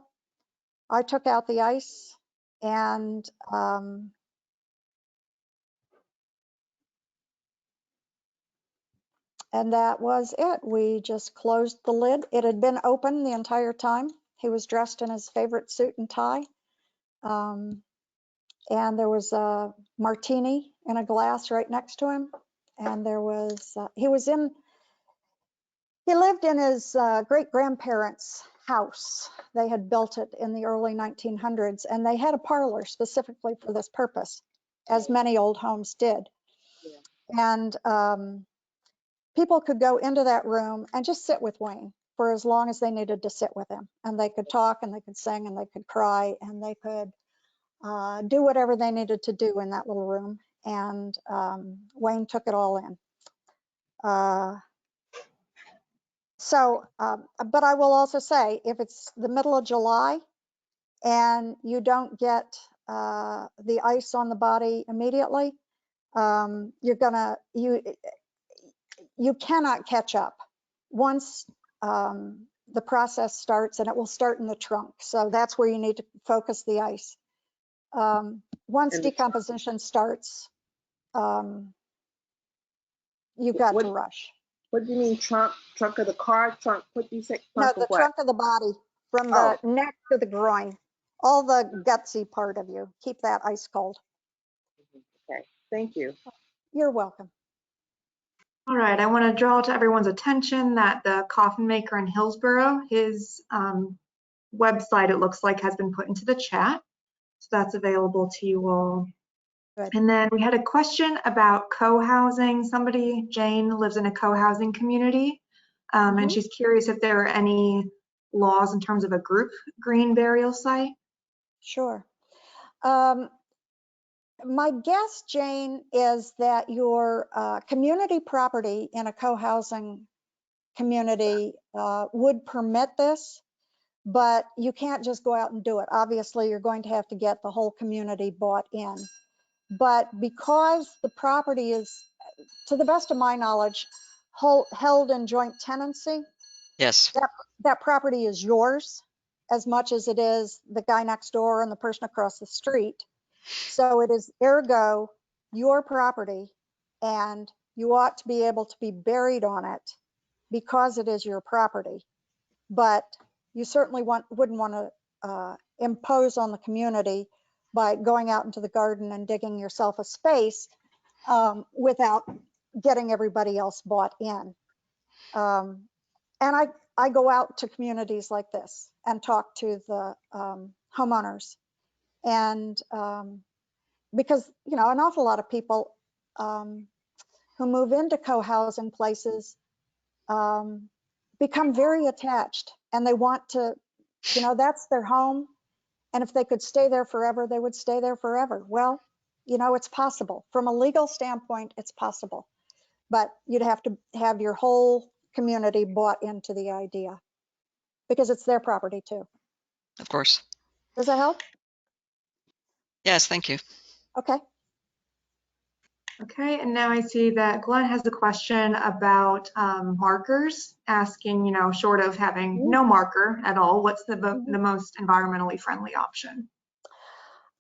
I took out the ice and that was it. We just closed the lid. It had been open the entire time. He was dressed in his favorite suit and tie. And there was a martini in a glass right next to him. And there was, he lived in his great-grandparents' house. They had built it in the early 1900s, and they had a parlor specifically for this purpose, as many old homes did. Yeah. And people could go into that room and just sit with Wayne for as long as they needed to sit with him. And they could talk and they could sing and they could cry and they could do whatever they needed to do in that little room. And Wayne took it all in. But I will also say, if it's the middle of July and you don't get the ice on the body immediately, you cannot catch up once the process starts, and it will start in the trunk. So that's where you need to focus the ice. Once decomposition starts, you've got to rush. What do you mean trunk? Trunk of the car? Trunk? What do you say? No, the trunk of the body, from the neck to the groin, all the gutsy part of you. Keep that ice cold. Okay, thank you. You're welcome. All right, I want to draw to everyone's attention that the coffin maker in Hillsborough, his website, it looks like, has been put into the chat. So that's available to you all. Good. And then we had a question about co-housing. Somebody, Jane, lives in a co-housing community, and she's curious if there are any laws in terms of a group green burial site. Sure. My guess, Jane, is that your community property in a co-housing community would permit this, but you can't just go out and do it. Obviously, you're going to have to get the whole community bought in. But because the property is, to the best of my knowledge, held in joint tenancy, Yes. that property is yours as much as it is the guy next door and the person across the street. So it is ergo your property, and you ought to be able to be buried on it because it is your property. But you certainly wouldn't want to impose on the community by going out into the garden and digging yourself a space without getting everybody else bought in. And I go out to communities like this and talk to the homeowners, and because, you know, an awful lot of people who move into co-housing places become very attached, and they want to, you know, that's their home. And if they could stay there forever, they would stay there forever. Well, you know, it's possible. From a legal standpoint, it's possible. But you'd have to have your whole community bought into the idea because it's their property too. Of course. Does that help? Yes, thank you. Okay. Okay, and now I see that Glenn has a question about markers, asking, you know, short of having no marker at all, what's the most environmentally friendly option?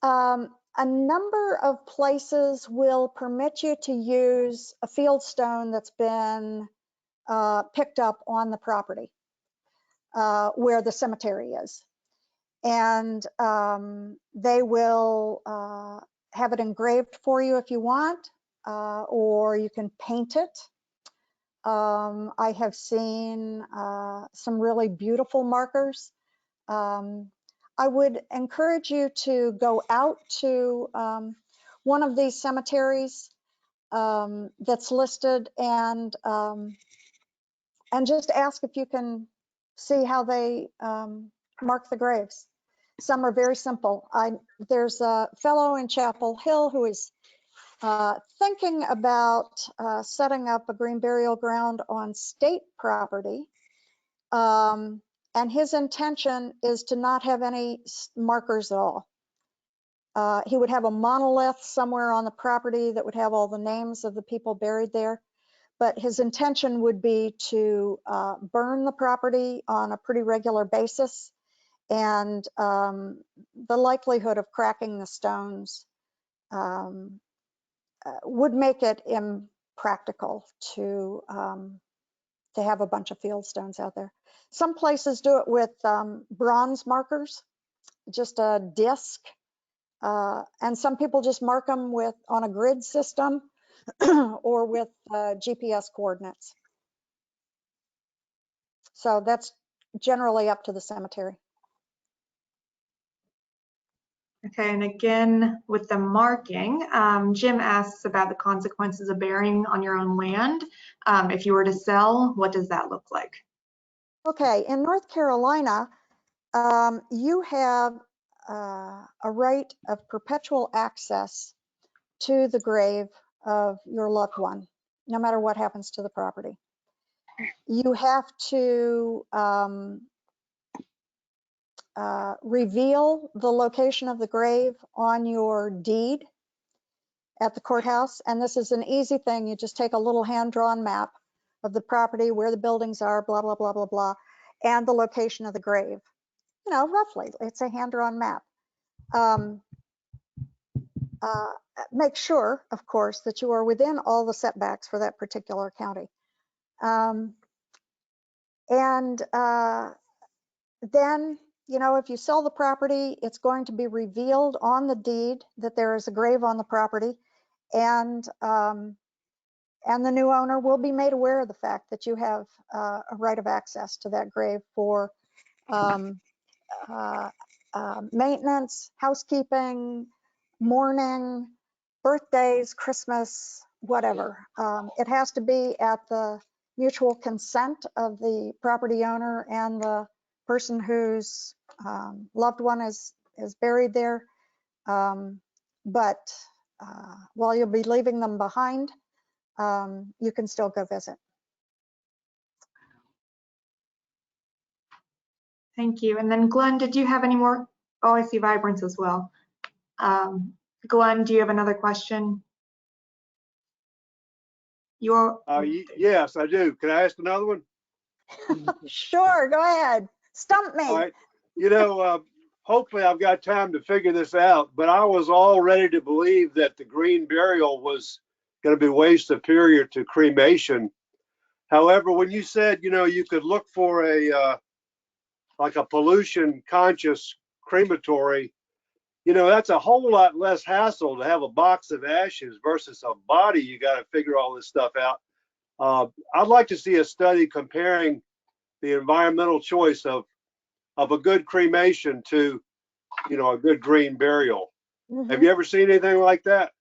A number of places will permit you to use a field stone that's been picked up on the property where the cemetery is. And they will have it engraved for you if you want, or you can paint it. I have seen some really beautiful markers. I would encourage you to go out to one of these cemeteries that's listed and just ask if you can see how they mark the graves. Some are very simple. There's a fellow in Chapel Hill who is thinking about setting up a green burial ground on state property. And his intention is to not have any markers at all. He would have a monolith somewhere on the property that would have all the names of the people buried there. But his intention would be to burn the property on a pretty regular basis. And the likelihood of cracking the stones would make it impractical to have a bunch of field stones out there. Some places do it with bronze markers, just a disc, and some people just mark them on a grid system or with GPS coordinates. So that's generally up to the cemetery. Okay, and again, with the marking, Jim asks about the consequences of burying on your own land. If you were to sell, what does that look like? Okay, in North Carolina, you have a right of perpetual access to the grave of your loved one, no matter what happens to the property. You have to reveal the location of the grave on your deed at the courthouse. And this is an easy thing. You just take a little hand-drawn map of the property, where the buildings are, blah, blah, blah, blah, blah, and the location of the grave. You know, roughly, it's a hand-drawn map. Make sure, of course, that you are within all the setbacks for that particular county. Then, you know, if you sell the property, it's going to be revealed on the deed that there is a grave on the property. And and the new owner will be made aware of the fact that you have a right of access to that grave for um, maintenance, housekeeping, mourning, birthdays, Christmas, whatever. It has to be at the mutual consent of the property owner and the person whose loved one is buried there. But while you'll be leaving them behind, you can still go visit. Thank you. And then Glenn, did you have any more? Oh, I see Vibrance as well. Glenn, do you have another question? Yes, I do. Can I ask another one? Sure, go ahead. Stump me. All right. You know, hopefully I've got time to figure this out, but I was all ready to believe that the green burial was going to be way superior to cremation. However, when you said, you know, you could look for a like a pollution conscious crematory, you know, that's a whole lot less hassle to have a box of ashes versus a body. You got to figure all this stuff out. I'd like to see a study comparing the environmental choice of a good cremation to, you know, a good green burial. Have you ever seen anything like that?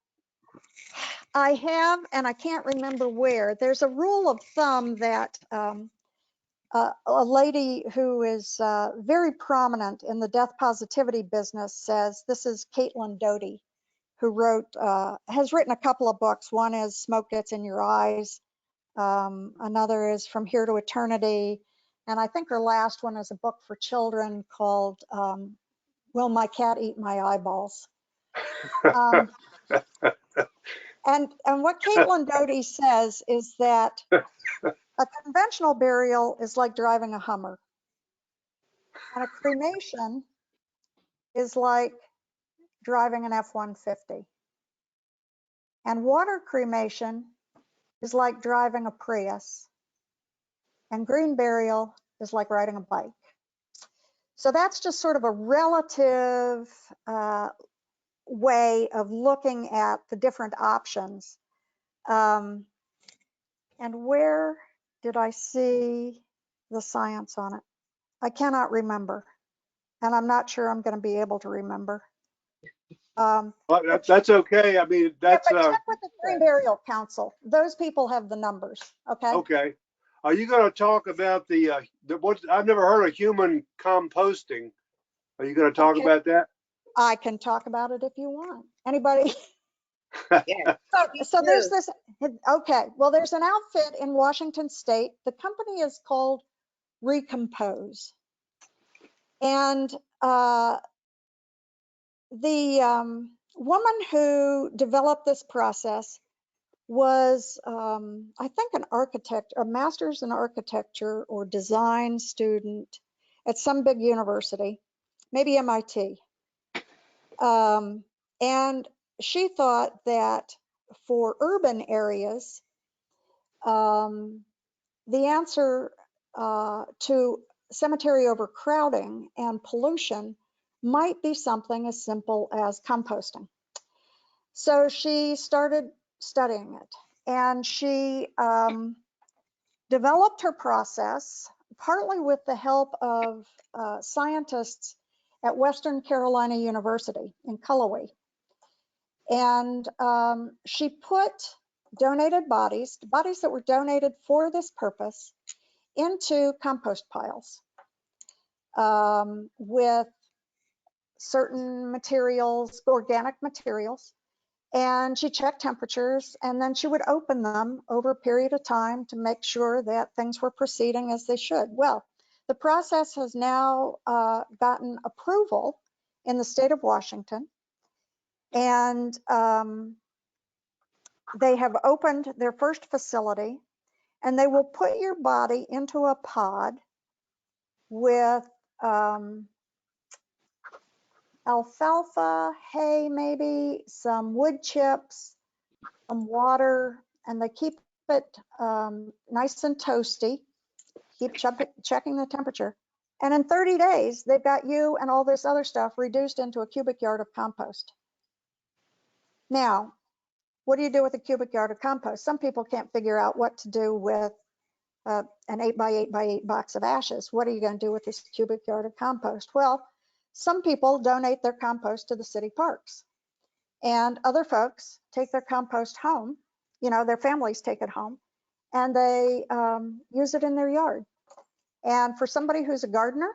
I have, and I can't remember where. There's a rule of thumb that a lady who is very prominent in the death positivity business says. This is Caitlin Doty, who has written a couple of books. One is Smoke Gets in Your Eyes. Another is From Here to Eternity. And I think her last one is a book for children called Will My Cat Eat My Eyeballs? And what Caitlin Doty says is that a conventional burial is like driving a Hummer, and a cremation is like driving an F-150. And water cremation is like driving a Prius, and green burial is like riding a bike. So that's just sort of a relative way of looking at the different options. And where did I see the science on it? I cannot remember, and I'm not sure I'm going to be able to remember. Well, that's okay. I mean, that's but check with the Green Burial Council. Those people have the numbers. Okay. okay. Are you going to talk about the what? I've never heard of human composting. Are you going to talk about that? I can talk about it if you want. Anybody? Yeah. So there's this. Okay. Well, there's an outfit in Washington State. The company is called Recompose, and the woman who developed this process was, I think, an architect, a master's in architecture or design student at some big university, maybe MIT. And she thought that for urban areas, the answer to cemetery overcrowding and pollution might be something as simple as composting. So she started studying it, and she developed her process partly with the help of scientists at Western Carolina University in Cullowhee. And she put donated bodies that were donated for this purpose, into compost piles with certain materials, organic materials. And she checked temperatures, and then she would open them over a period of time to make sure that things were proceeding as they should. Well, the process has now gotten approval in the state of Washington, and they have opened their first facility, and they will put your body into a pod with alfalfa, hay, maybe some wood chips, some water, and they keep it nice and toasty, keep checking the temperature. And in 30 days, they've got you and all this other stuff reduced into a cubic yard of compost. Now, what do you do with a cubic yard of compost? Some people can't figure out what to do with an 8x8x8 box of ashes. What are you going to do with this cubic yard of compost? Well, some people donate their compost to the city parks, and other folks take their compost home. You know, their families take it home, and they use it in their yard. And for somebody who's a gardener,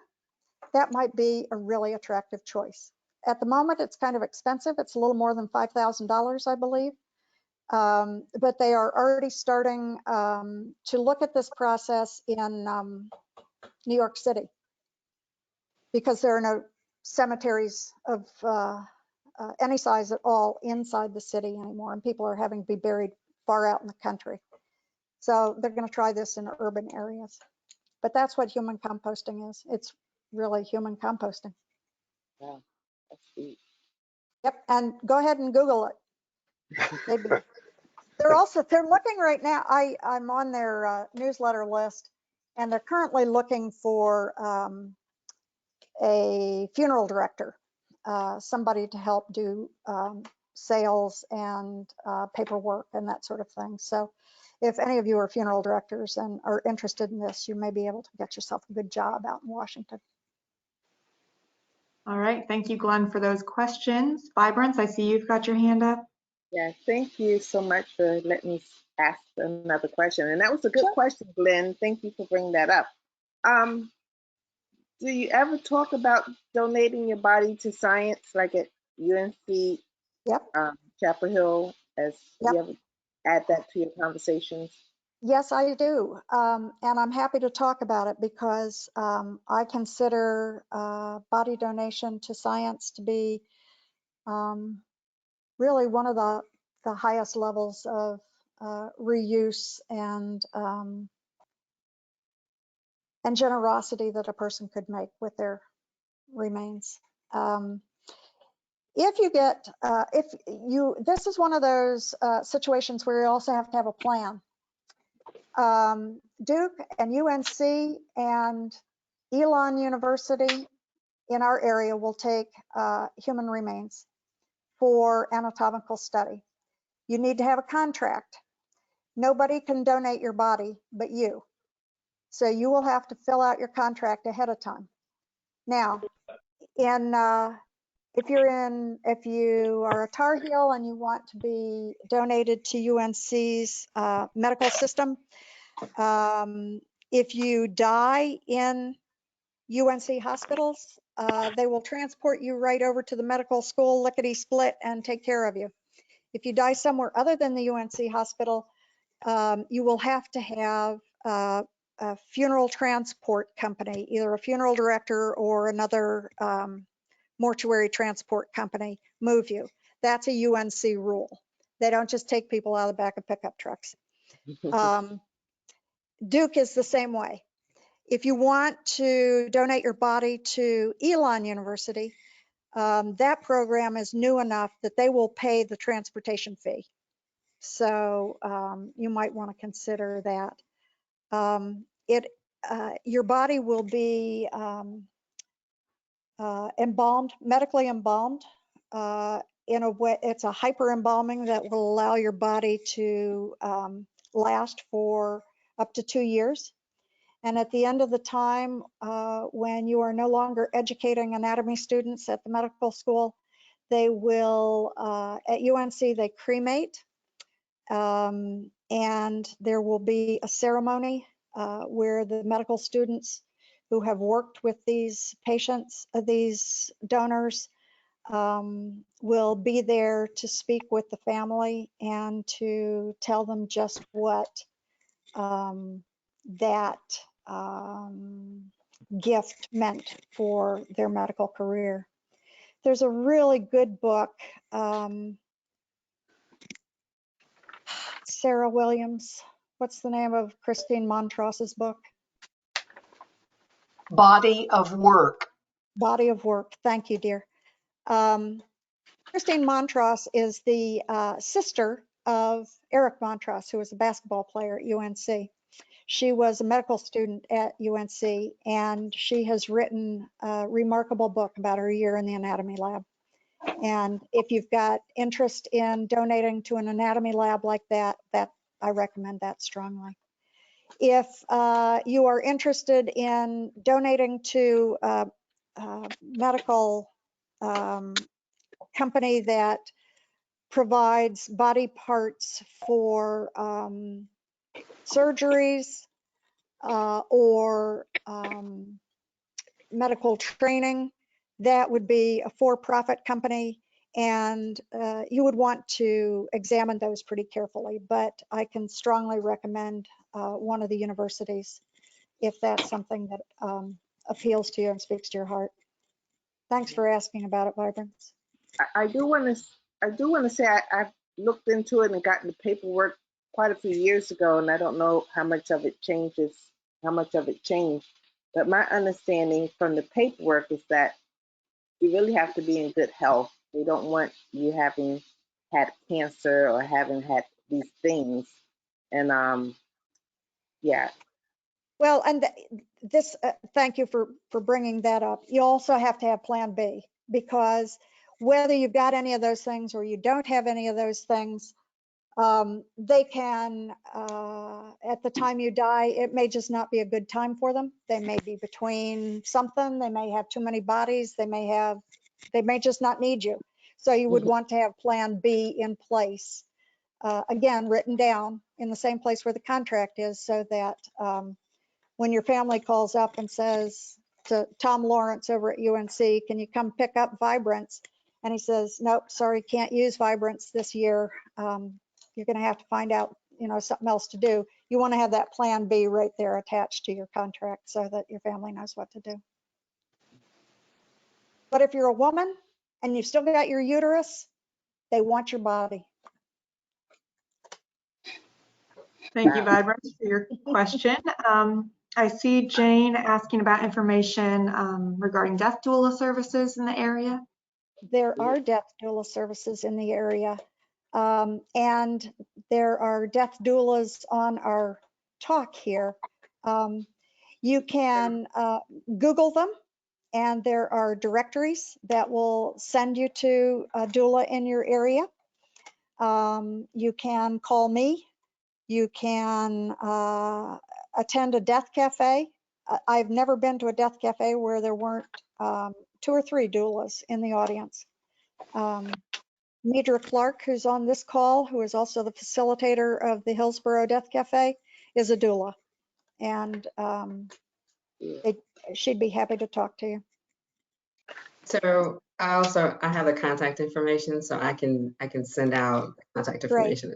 that might be a really attractive choice. At the moment, it's kind of expensive. It's a little more than $5,000, I believe. But they are already starting to look at this process in New York City, because there are no cemeteries of any size at all inside the city anymore, and people are having to be buried far out in the country. So they're going to try this in urban areas. But that's what human composting is. It's really human composting. Wow, that's sweet. Yep, and go ahead and Google it. They're looking right now. I'm on their newsletter list, and they're currently looking for a funeral director, somebody to help do sales and paperwork and that sort of thing. So if any of you are funeral directors and are interested in this, you may be able to get yourself a good job out in Washington. All right, thank you, Glenn, for those questions. Vibrance, I see you've got your hand up. Yeah, thank you so much for letting me ask another question. And that was a good Sure. question, Glenn. Thank you for bringing that up. Do you ever talk about donating your body to science, like at UNC, Yep. Chapel Hill, as Yep. you ever add that to your conversations? Yes, I do. And I'm happy to talk about it because I consider body donation to science to be really one of the highest levels of reuse and generosity that a person could make with their remains. This is one of those situations where you also have to have a plan. Duke and UNC and Elon University in our area will take human remains for anatomical study. You need to have a contract. Nobody can donate your body but you. So you will have to fill out your contract ahead of time. Now, if you are a Tar Heel and you want to be donated to UNC's medical system, if you die in UNC hospitals, they will transport you right over to the medical school, lickety split, and take care of you. If you die somewhere other than the UNC hospital, you will have to have a funeral transport company, either a funeral director or another mortuary transport company, move you. That's a UNC rule. They don't just take people out of the back of pickup trucks. Duke is the same way. If you want to donate your body to Elon University, that program is new enough that they will pay the transportation fee. So you might want to consider that. Your body will be embalmed, medically embalmed in a way. It's a hyper embalming that will allow your body to last for up to 2 years. And at the end of the time, when you are no longer educating anatomy students at the medical school, they will, at UNC, they cremate. And there will be a ceremony where the medical students who have worked with these patients, these donors, will be there to speak with the family and to tell them just what that gift meant for their medical career. There's a really good book, Sarah Williams. What's the name of Christine Montross's book? Body of Work. Body of Work. Thank you, dear. Christine Montross is the sister of Eric Montross, who was a basketball player at UNC. She was a medical student at UNC, and she has written a remarkable book about her year in the anatomy lab. And if you've got interest in donating to an anatomy lab like that, I recommend that strongly. If you are interested in donating to a medical company that provides body parts for surgeries or medical training, that would be a for-profit company, and you would want to examine those pretty carefully. But I can strongly recommend one of the universities if that's something that appeals to you and speaks to your heart. Thanks for asking about it, Vibrance. I do want to say I've looked into it and gotten the paperwork quite a few years ago, and I don't know how much of it changed. But my understanding from the paperwork is that you really have to be in good health. They don't want you having had cancer or having had these things. And yeah. Well, and this, thank you for bringing that up. You also have to have Plan B, because whether you've got any of those things or you don't have any of those things, they can, at the time you die, it may just not be a good time for them. They may be between something, they may have too many bodies, they may just not need you. So you would want to have Plan B in place, again, written down in the same place where the contract is, so that when your family calls up and says to Tom Lawrence over at UNC, can you come pick up Vibrance? And he says, nope, sorry, can't use Vibrance this year. You're going to have to find out, something else to do. You want to have that Plan B right there attached to your contract so that your family knows what to do. But if you're a woman and you've still got your uterus, they want your body. Thank you, Vibrance, for your question. I see Jane asking about information regarding death doula services in the area. There are death doula services in the area, and there are death doulas on our talk here. You can Google them, and there are directories that will send you to a doula in your area. You can call me. You can attend a death cafe. I've never been to a death cafe where there weren't 2 or 3 doulas in the audience. Nidra Clark, who's on this call, who is also the facilitator of the Hillsborough Death Cafe, is a doula, and she'd be happy to talk to you. So I have the contact information, so I can send out contact information.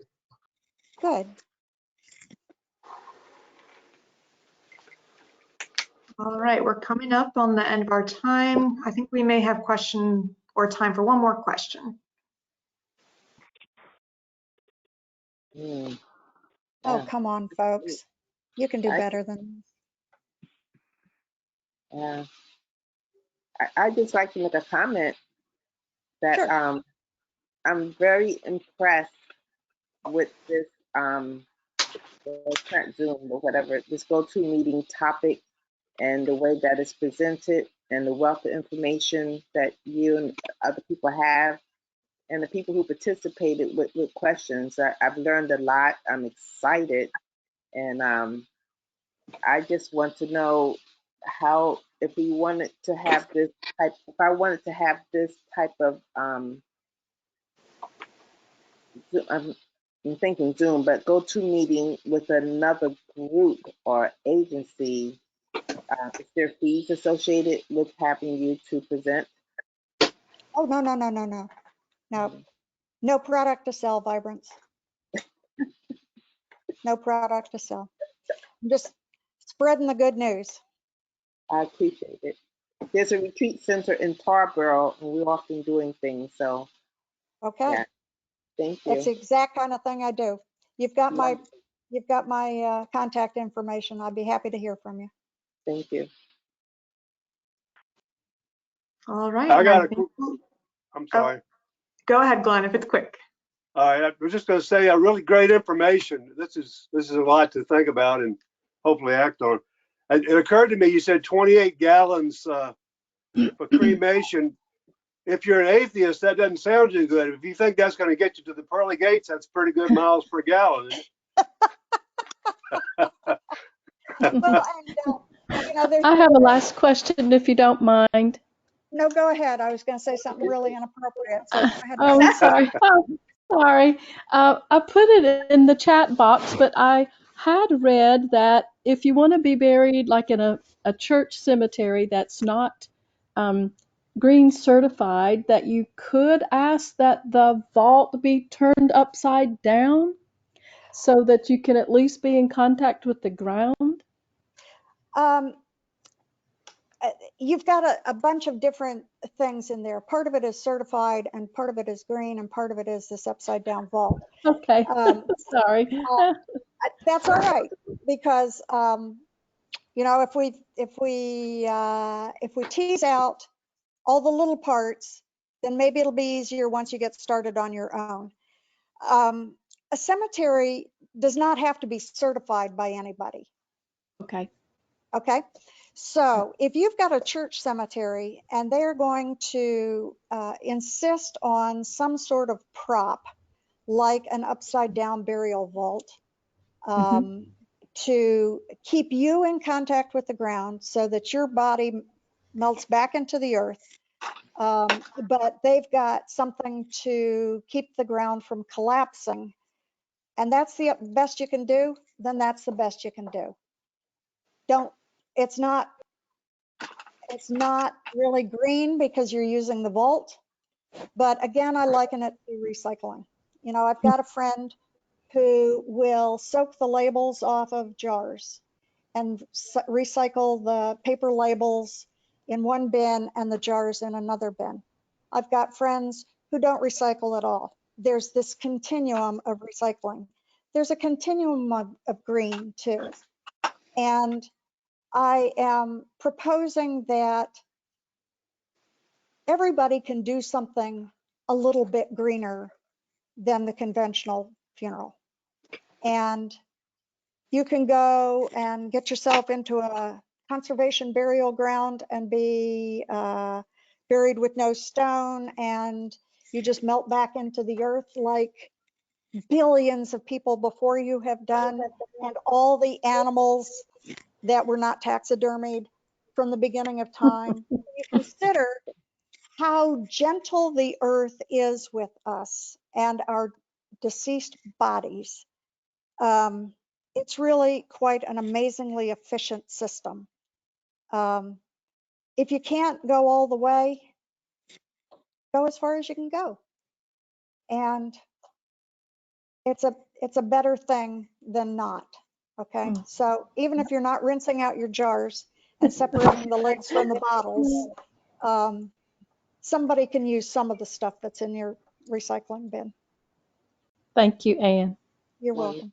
Good. All right, we're coming up on the end of our time. I think we may have question or time for one more question. Oh, come on, folks. You can do better than this. Yeah. I'd just like to make a comment that Sure. I'm very impressed with this current Zoom or whatever, this GoToMeeting topic and the way that it's presented and the wealth of information that you and other people have, and the people who participated with questions. I've learned a lot. I'm excited, and I just want to know how, if we wanted to have this type, if I wanted to have this type of I'm thinking Zoom, but GoToMeeting with another group or agency, is there fees associated with having you to present? Oh, no, no, no, no, no. No, no product to sell, Vibrance. No product to sell. I'm just spreading the good news. I appreciate it. There's a retreat center in Tarboro, and we're often doing things, so. Okay. Yeah. Thank you. That's the exact kind of thing I do. You've got my contact information. I'd be happy to hear from you. Thank you. All right. I'm sorry. Go ahead, Glenn, if it's quick. All right, I was just going to say really great information. This is a lot to think about and hopefully act on. It occurred to me, you said 28 gallons for cremation. if you're an atheist, that doesn't sound too good. If you think that's going to get you to the pearly gates, that's pretty good miles per gallon. Isn't it? Well, and there's I have a last question if you don't mind. no, go ahead. I was going to say something really inappropriate. So go ahead. Oh, I'm sorry. Oh, sorry. I put it in the chat box, but I had read that if you want to be buried like in a church cemetery that's not green certified, that you could ask that the vault be turned upside down so that you can at least be in contact with the ground. Um, You've got a bunch of different things in there. Part of it is certified and part of it is green and part of it is this upside down vault. Okay. Sorry. That's all right, because if we tease out all the little parts, then maybe it'll be easier once you get started on your own. A cemetery does not have to be certified by anybody. Okay. Okay. So if you've got a church cemetery and they're going to insist on some sort of prop, like an upside down burial vault, to keep you in contact with the ground so that your body melts back into the earth, but they've got something to keep the ground from collapsing, and that's the best you can do, then that's the best you can do. It's not really green because you're using the vault, but again, I liken it to recycling. I've got a friend who will soak the labels off of jars and recycle the paper labels in one bin and the jars in another bin. I've got friends who don't recycle at all. There's this continuum of recycling. There's a continuum of green too. And I am proposing that everybody can do something a little bit greener than the conventional funeral. And you can go and get yourself into a conservation burial ground and be buried with no stone, and you just melt back into the earth like billions of people before you have done, and all the animals that were not taxidermied from the beginning of time. You consider how gentle the earth is with us and our deceased bodies. It's really quite an amazingly efficient system. If you can't go all the way, go as far as you can go. And it's a better thing than not. Okay. So even if you're not rinsing out your jars and separating the lids from the bottles, somebody can use some of the stuff that's in your recycling bin. Thank you, Anne. You're welcome.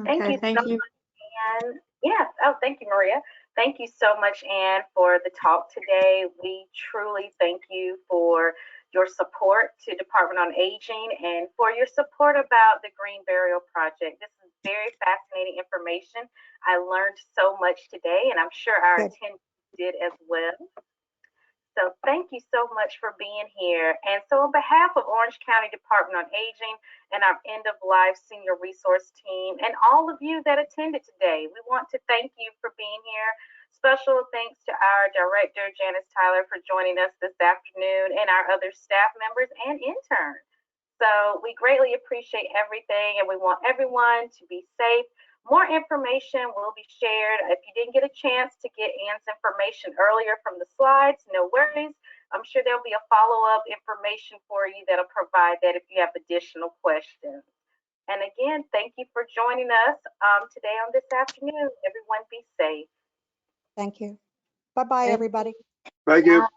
Thank you Thank so you. much, Anne. Yes. Oh, thank you, Maria. Thank you so much, Anne, for the talk today. We truly thank you for your support to Department on Aging and for your support about the Green Burial Project. This is very fascinating information. I learned so much today, and I'm sure our attendees did as well. So thank you so much for being here. And so on behalf of Orange County Department on Aging and our End of Life Senior Resource Team and all of you that attended today, we want to thank you for being here. Special thanks to our director, Janice Tyler, for joining us this afternoon, and our other staff members and interns. So we greatly appreciate everything, and we want everyone to be safe. More information will be shared. If you didn't get a chance to get Anne's information earlier from the slides, no worries. I'm sure there'll be a follow-up information for you that'll provide that if you have additional questions. And again, thank you for joining us today on this afternoon. Everyone be safe. Thank you. Bye-bye, everybody. Thank you.